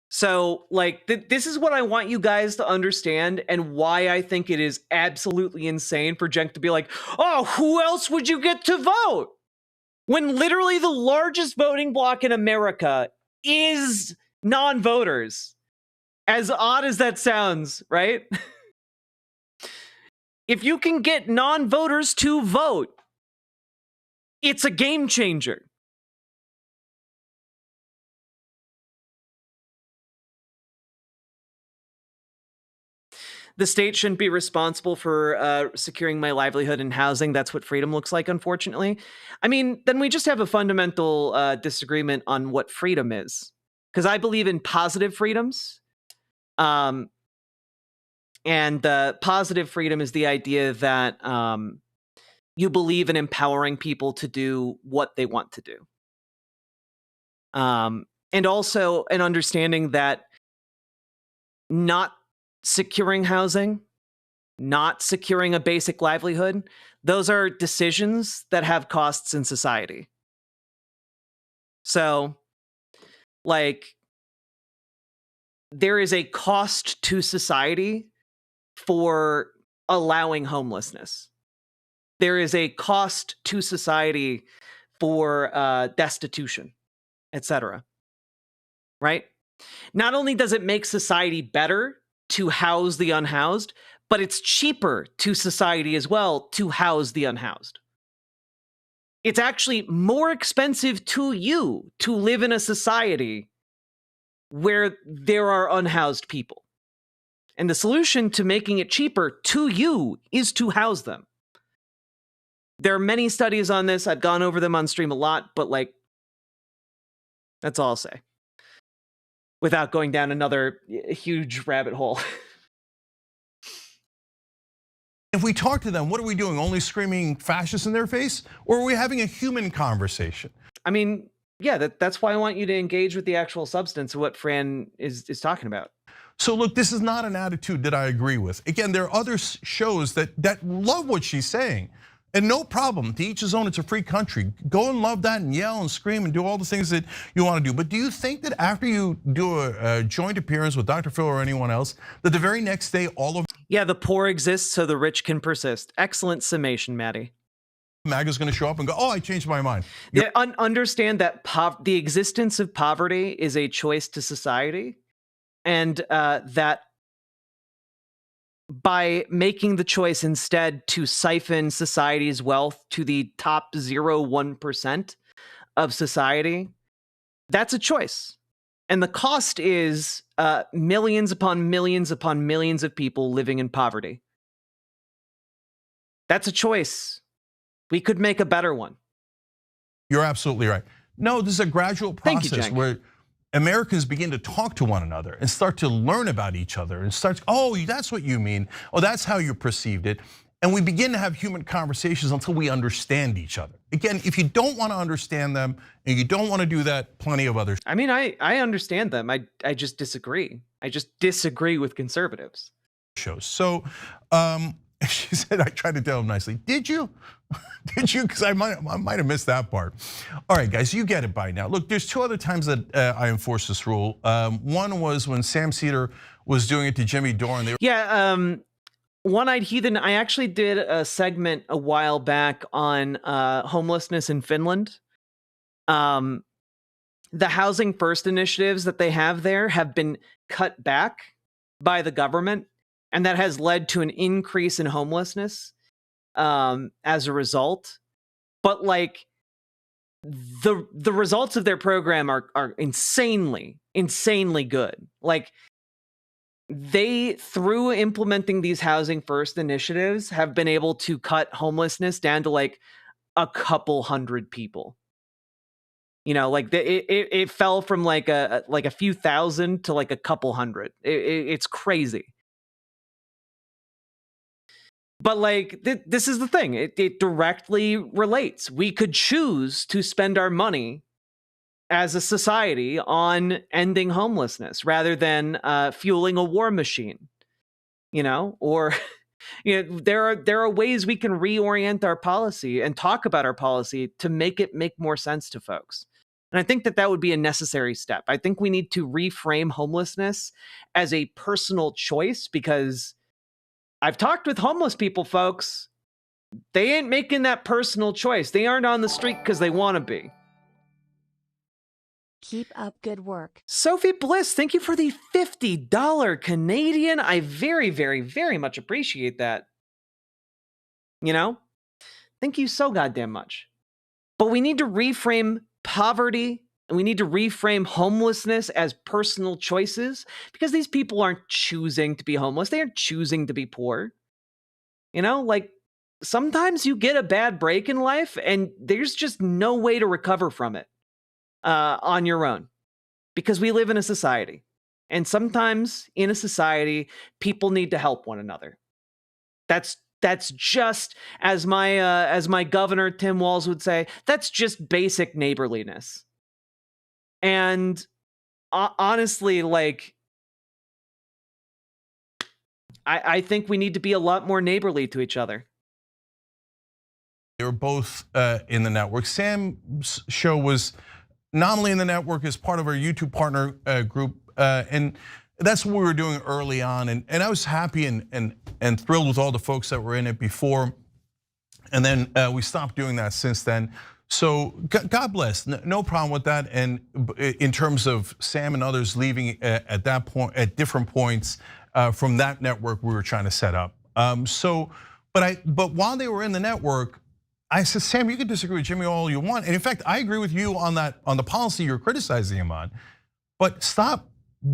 So, like, this is what I want you guys to understand and why I think it is absolutely insane for Cenk to be like, oh, who else would you get to vote? When literally the largest voting bloc in America is non-voters. As odd as that sounds, right? If you can get non-voters to vote, it's a game changer. The state shouldn't be responsible for securing my livelihood and housing. That's what freedom looks like, unfortunately. I mean, then we just have a fundamental disagreement on what freedom is. Because I believe in positive freedoms. And positive freedom is the idea that you believe in empowering people to do what they want to do. And also an understanding that not securing housing, not securing a basic livelihood, those are decisions that have costs in society. So, like, there is a cost to society for allowing homelessness. There is a cost to society for destitution, etc. Right? Not only does it make society better to house the unhoused, but it's cheaper to society as well to house the unhoused. It's actually more expensive to you to live in a society where there are unhoused people. And the solution to making it cheaper to you is to house them. There are many studies on this. I've gone over them on stream a lot, but like, that's all I'll say. without going down another huge rabbit hole. If we talk to them, what are we doing? Only screaming fascists in their face? Or are we having a human conversation? I mean, yeah, that's why I want you to engage with the actual substance of what Fran is talking about. So look, this is not an attitude that I agree with. Again, there are other shows that love what she's saying. And no problem, to each his own, it's a free country. Go and love that and yell and scream and do all the things that you want to do. But do you think that after you do a joint appearance with Dr. Phil or anyone else, that the very next day all of— Yeah, the poor exist so the rich can persist. Excellent summation, Maddie. MAGA's gonna show up and go, oh, I changed my mind. Yeah, understand that the existence of poverty is a choice to society, and that by making the choice instead to siphon society's wealth to the top 0.1% of society, that's a choice. And the cost is millions upon millions upon millions of people living in poverty. That's a choice. We could make a better one. You're absolutely right. No, this is a gradual process where Americans begin to talk to one another and start to learn about each other and start, oh, that's what you mean. Oh, that's how you perceived it. And we begin to have human conversations until we understand each other. Again, if you don't want to understand them and you don't want to do that, plenty of others. I mean, I understand them. I just disagree. I just disagree with conservatives. Shows. So she said, I tried to tell him nicely. Did you? Did you? Because I might have missed that part. All right, guys, you get it by now. Look, there's two other times that I enforced this rule. One was when Sam Cedar was doing it to Jimmy Dore. One-Eyed Heathen, I actually did a segment a while back on homelessness in Finland. The Housing First initiatives that they have there have been cut back by the government, and that has led to an increase in homelessness as a result. But like the results of their program are insanely good. Like they, through implementing these Housing First initiatives, have been able to cut homelessness down to like a couple hundred people. You know, like it fell from like a few thousand to like a couple hundred. It's crazy. But like this is the thing, it directly relates. We could choose to spend our money as a society on ending homelessness rather than fueling a war machine, you know, or there are ways we can reorient our policy and talk about our policy to make it make more sense to folks. And I think that would be a necessary step. I think we need to reframe homelessness as a personal choice, because I've talked with homeless people, folks. They ain't making that personal choice. They aren't on the street because they want to be. Keep up good work. Sophie Bliss, thank you for the $50 Canadian. I very, very, very much appreciate that. You know, thank you so goddamn much. But we need to reframe poverty, and we need to reframe homelessness as personal choices, because these people aren't choosing to be homeless. They aren't choosing to be poor. You know, like sometimes you get a bad break in life and there's just no way to recover from it on your own, because we live in a society. And sometimes in a society, people need to help one another. That's just, as my governor Tim Walz would say, that's just basic neighborliness. And honestly, like, I think we need to be a lot more neighborly to each other. They were both in the network. Sam's show was nominally in the network as part of our YouTube partner group, and that's what we were doing early on. And I was happy and thrilled with all the folks that were in it before. And then we stopped doing that since then. So God bless, no problem with that. And in terms of Sam and others leaving at that point, at different points from that network we were trying to set up. But while they were in the network, I said, Sam, you can disagree with Jimmy all you want. And in fact, I agree with you on that, on the policy you're criticizing him on. But stop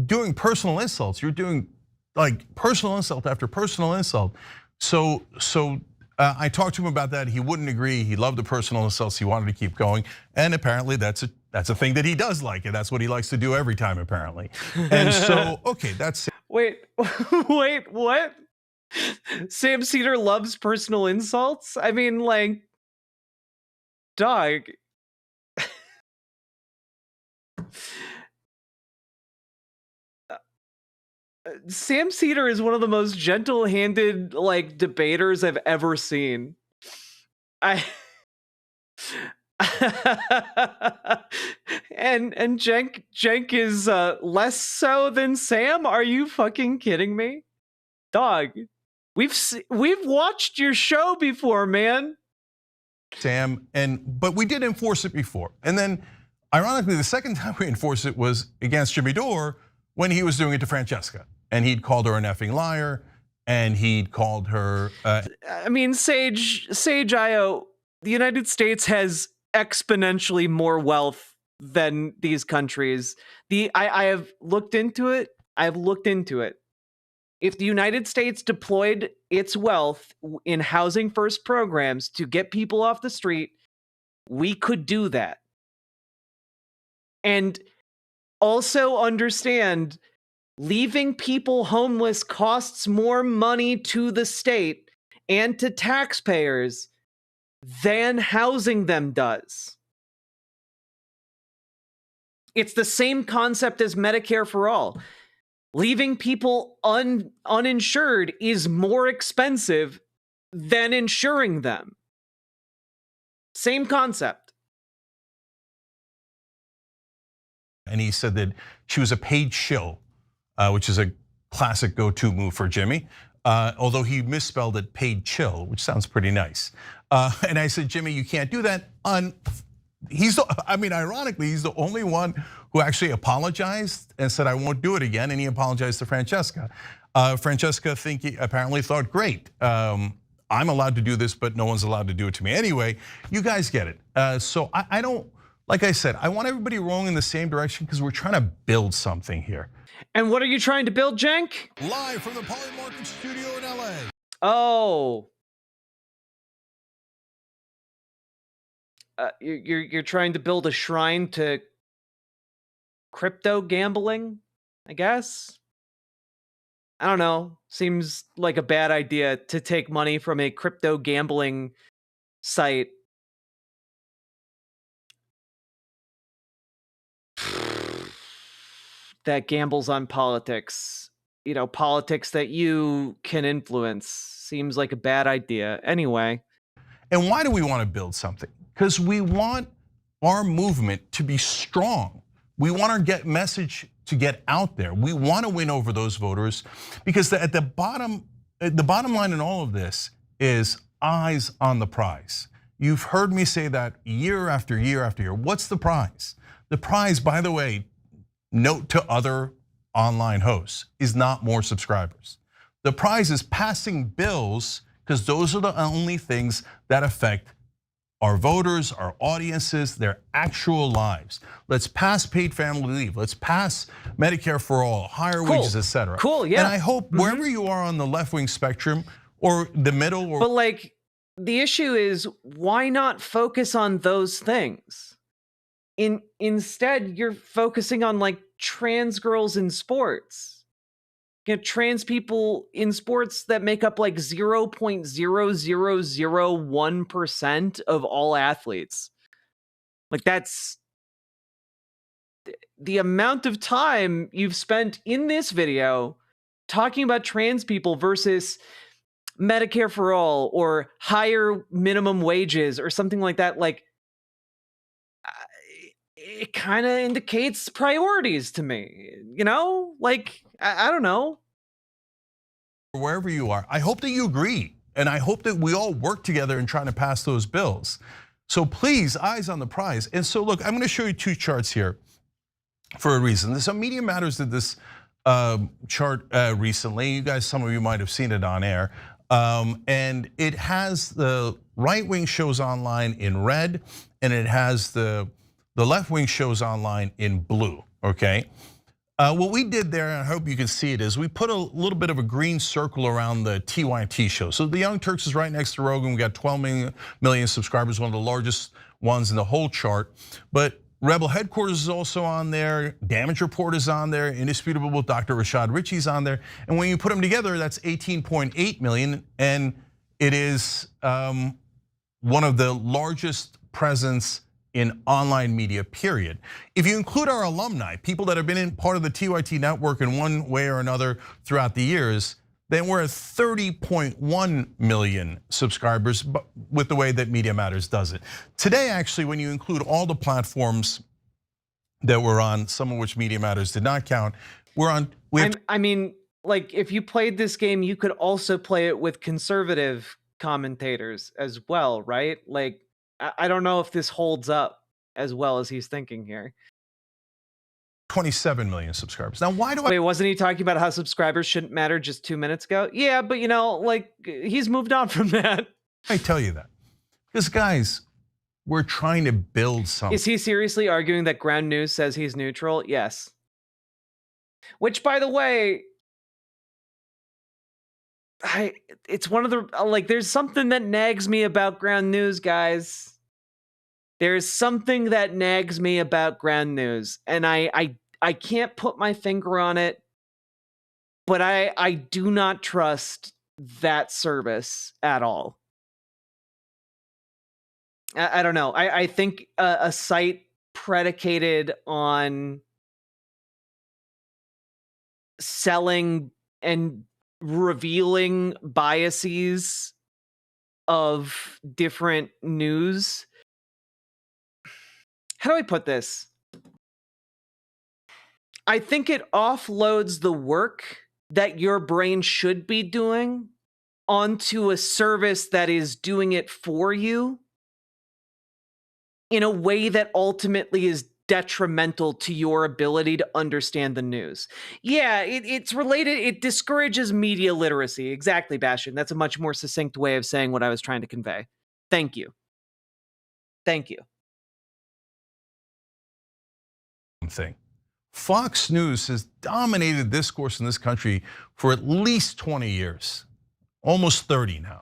doing personal insults. You're doing like personal insult after personal insult. So I talked to him about that. He wouldn't agree. He loved the personal insults. He wanted to keep going. And apparently that's That's a thing that he does like, and that's what he likes to do every time, apparently. And so, okay, that's it. Wait, wait, what? Sam Cedar loves personal insults? I mean, like, dog. Sam Cedar is one of the most gentle-handed, like, debaters I've ever seen. And Cenk is less so than Sam? Are you fucking kidding me? Dog, we've watched your show before, man. Sam, but we did enforce it before. And then, ironically, the second time we enforced it was against Jimmy Dore when he was doing it to Francesca. And he'd called her an effing liar, and he'd called her. I mean, Sage IO, the United States has exponentially more wealth than these countries. I have looked into it. If the United States deployed its wealth in housing first programs to get people off the street, we could do that. And also understand, leaving people homeless costs more money to the state and to taxpayers than housing them does. It's the same concept as Medicare for all. Leaving people uninsured is more expensive than insuring them. Same concept. And he said that she was a paid shill, which is a classic go-to move for Jimmy. Although he misspelled it paid chill, which sounds pretty nice. And I said, Jimmy, you can't do that. Ironically, he's the only one who actually apologized and said, I won't do it again. And he apologized to Francesca. Francesca apparently thought, great. I'm allowed to do this, but no one's allowed to do it to me. Anyway, you guys get it. So I don't, like I said, I want everybody rowing in the same direction because we're trying to build something here. And what are you trying to build, Cenk? Live from the Polymarket studio in LA. Oh. You're trying to build a shrine to crypto gambling, I guess? I don't know. Seems like a bad idea to take money from a crypto gambling site. That gambles on politics. You know, politics that you can influence. Seems like a bad idea. Anyway. And why do we want to build something? Because we want our movement to be strong. We want our message to get out there. We want to win over those voters because at the bottom line in all of this is eyes on the prize. You've heard me say that year after year after year. What's the prize? The prize, by the way, note to other online hosts, is not more subscribers. The prize is passing bills because those are the only things that affect our voters, our audiences, their actual lives. Let's pass paid family leave. Let's pass Medicare for all, higher wages, etc. Cool, yeah. And I hope wherever you are on the left-wing spectrum or the middle, but like the issue is, why not focus on those things? Instead, you're focusing on like trans girls in sports. You know, trans people in sports that make up like 0.0001% of all athletes. Like that's the amount of time you've spent in this video talking about trans people versus Medicare for all or higher minimum wages or something like that. Like it kind of indicates priorities to me, you know? Like, I don't know. Wherever you are, I hope that you agree. And I hope that we all work together in trying to pass those bills. So please, eyes on the prize. And so look, I'm gonna show you two charts here for a reason. Some Media Matters did this chart recently. You guys, some of you might have seen it on air. And it has the right-wing shows online in red, and it has the left-wing shows online in blue, okay? What we did there, and I hope you can see it, is we put a little bit of a green circle around the TYT show. So the Young Turks is right next to Rogan. We got 12 million subscribers, one of the largest ones in the whole chart. But Rebel Headquarters is also on there. Damage Report is on there. Indisputable with Dr. Rashad Ritchie's on there. And when you put them together, that's 18.8 million. And it is one of the largest presence in online media, period. If you include our alumni, people that have been in part of the TYT network in one way or another throughout the years, then we're at 30.1 million subscribers with the way that Media Matters does it. Today, actually, when you include all the platforms that we're on, some of which Media Matters did not count, we're on. I mean, like if you played this game, you could also play it with conservative commentators as well, right? Like, I don't know if this holds up as well as he's thinking here. 27 million subscribers. Now, why do I? Wait, wasn't he talking about how subscribers shouldn't matter just 2 minutes ago? Yeah, but like he's moved on from that. I tell you that because guys, we're trying to build something. Is he seriously arguing that Ground News says he's neutral? Yes. Which, by the way, it's one of the, like, there's something that nags me about Ground News, guys. There's something that nags me about Ground News, and I can't put my finger on it, but I do not trust that service at all. I don't know. I think a site predicated on selling and revealing biases of different news. How do I put this? I think it offloads the work that your brain should be doing onto a service that is doing it for you in a way that ultimately is detrimental to your ability to understand the news. Yeah, it's related. It discourages media literacy. Exactly, Bastian. That's a much more succinct way of saying what I was trying to convey. Thank you. Thank you. Thing. Fox News has dominated discourse in this country for at least 20 years, almost 30 now.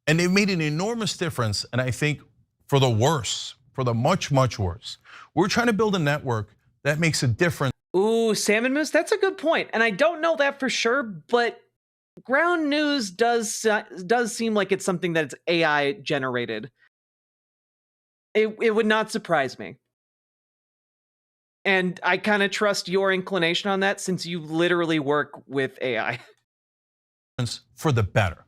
And they've made an enormous difference, and I think for the worse, for the much, much worse. We're trying to build a network that makes a difference. Ooh, Salmon Moose, that's a good point. And I don't know that for sure, but Ground News does seem like it's something that's AI generated. It would not surprise me. And I kind of trust your inclination on that since you literally work with AI. For the better.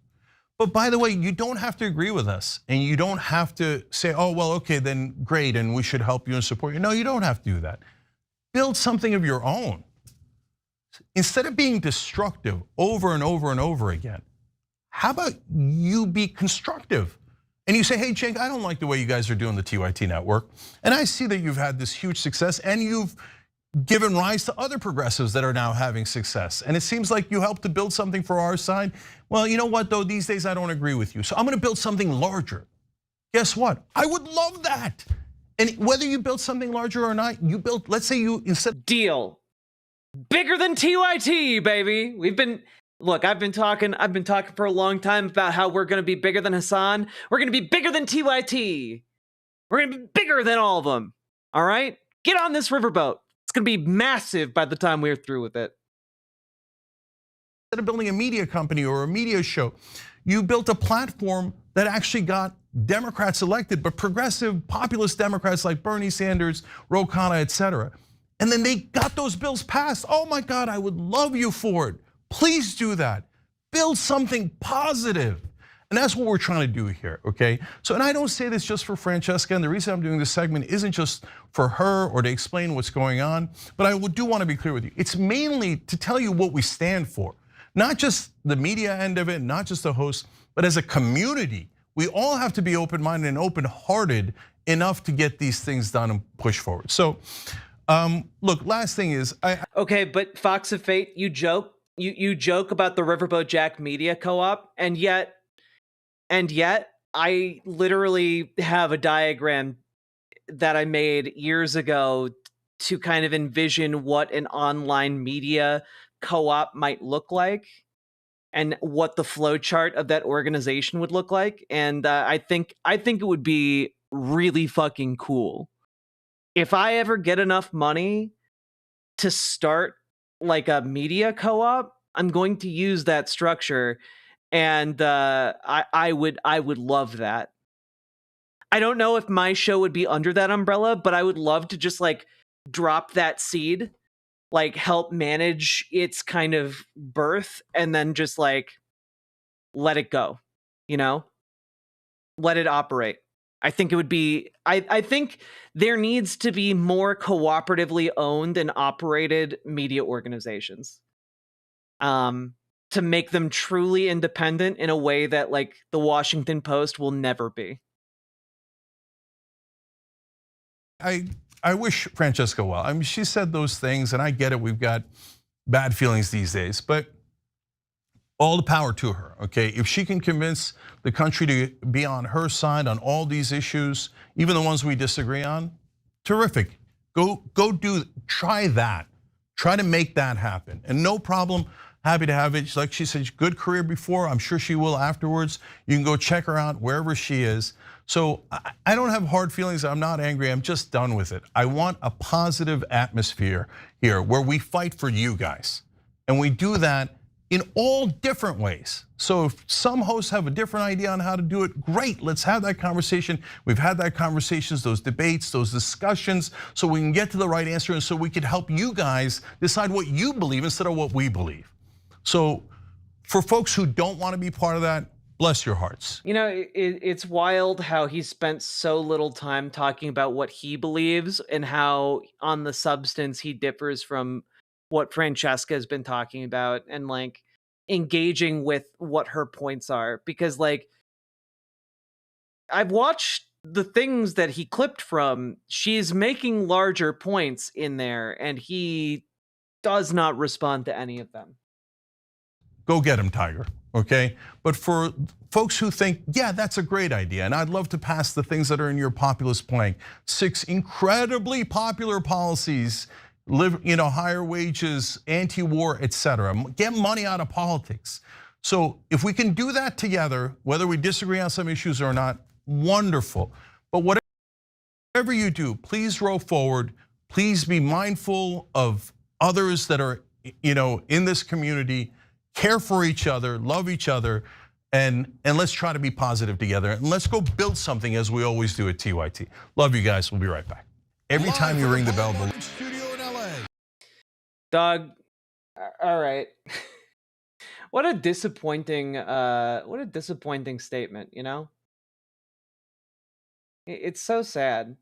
But by the way, you don't have to agree with us and you don't have to say, oh, well, okay, then great, and we should help you and support you. No, you don't have to do that. Build something of your own. Instead of being destructive over and over and over again, how about you be constructive? And you say, hey, Cenk, I don't like the way you guys are doing the TYT network. And I see that you've had this huge success and you've given rise to other progressives that are now having success. And it seems like you helped to build something for our side. Well, you know what though, these days I don't agree with you. So I'm gonna build something larger. Guess what? I would love that. And whether you build something larger or not, you build, let's say you instead. Deal. Bigger than TYT, baby. Look, I've been talking for a long time about how we're gonna be bigger than Hassan. We're gonna be bigger than TYT. We're gonna be bigger than all of them. All right? Get on this riverboat. It's gonna be massive by the time we're through with it. Instead of building a media company or a media show, you built a platform that actually got Democrats elected, but progressive populist Democrats like Bernie Sanders, Ro Khanna, etc. And then they got those bills passed. Oh my God, I would love you for it. Please do that. Build something positive. And that's what we're trying to do here, okay? So, and I don't say this just for Francesca, and the reason I'm doing this segment isn't just for her or to explain what's going on, but I do want to be clear with you. It's mainly to tell you what we stand for. Not just the media end of it, not just the host, but as a community, we all have to be open-minded and open-hearted enough to get these things done and push forward. So, look, last thing is, okay, but Fox of Fate, you joke about the Riverboat Jack Media Co-op, and yet I literally have a diagram that I made years ago to kind of envision what an online media co-op might look like and what the flowchart of that organization would look like. And I think it would be really fucking cool if I ever get enough money to start like a media co-op, I'm going to use that structure, and I would love that. I don't know if my show would be under that umbrella, but I would love to just like drop that seed, like help manage its kind of birth, and then just like let it go, you know? Let it operate. I think it would be I think there needs to be more cooperatively owned and operated media organizations. To make them truly independent in a way that like the Washington Post will never be. I wish Francesca well. I mean, she said those things, and I get it. We've got bad feelings these days, but all the power to her, okay? If she can convince the country to be on her side on all these issues, even the ones we disagree on, terrific. Try that. Try to make that happen. And no problem, happy to have it. Like she said, good career before, I'm sure she will afterwards. You can go check her out wherever she is. So I don't have hard feelings, I'm not angry, I'm just done with it. I want a positive atmosphere here where we fight for you guys. And we do that in all different ways. So if some hosts have a different idea on how to do it, great, let's have that conversation. We've had that conversations, those debates, those discussions, so we can get to the right answer and so we could help you guys decide what you believe instead of what we believe. So for folks who don't want to be part of that, bless your hearts. You know, it's wild how he spent so little time talking about what he believes and how on the substance he differs from what Francesca has been talking about, and like engaging with what her points are. Because like I've watched the things that he clipped from, she's making larger points in there and he does not respond to any of them. Go get him, Tiger, okay? But for folks who think, yeah, that's a great idea, and I'd love to pass the things that are in your populist plank, 6 incredibly popular policies, higher wages, anti-war, etc. Get money out of politics. So if we can do that together, whether we disagree on some issues or not, wonderful. But whatever you do, please row forward. Please be mindful of others that are, in this community. Care for each other, love each other, and let's try to be positive together. And let's go build something as we always do at TYT. Love you guys. We'll be right back. Every time you ring the bell, studio in LA. Doug, all right. What a disappointing statement, you know? It's so sad.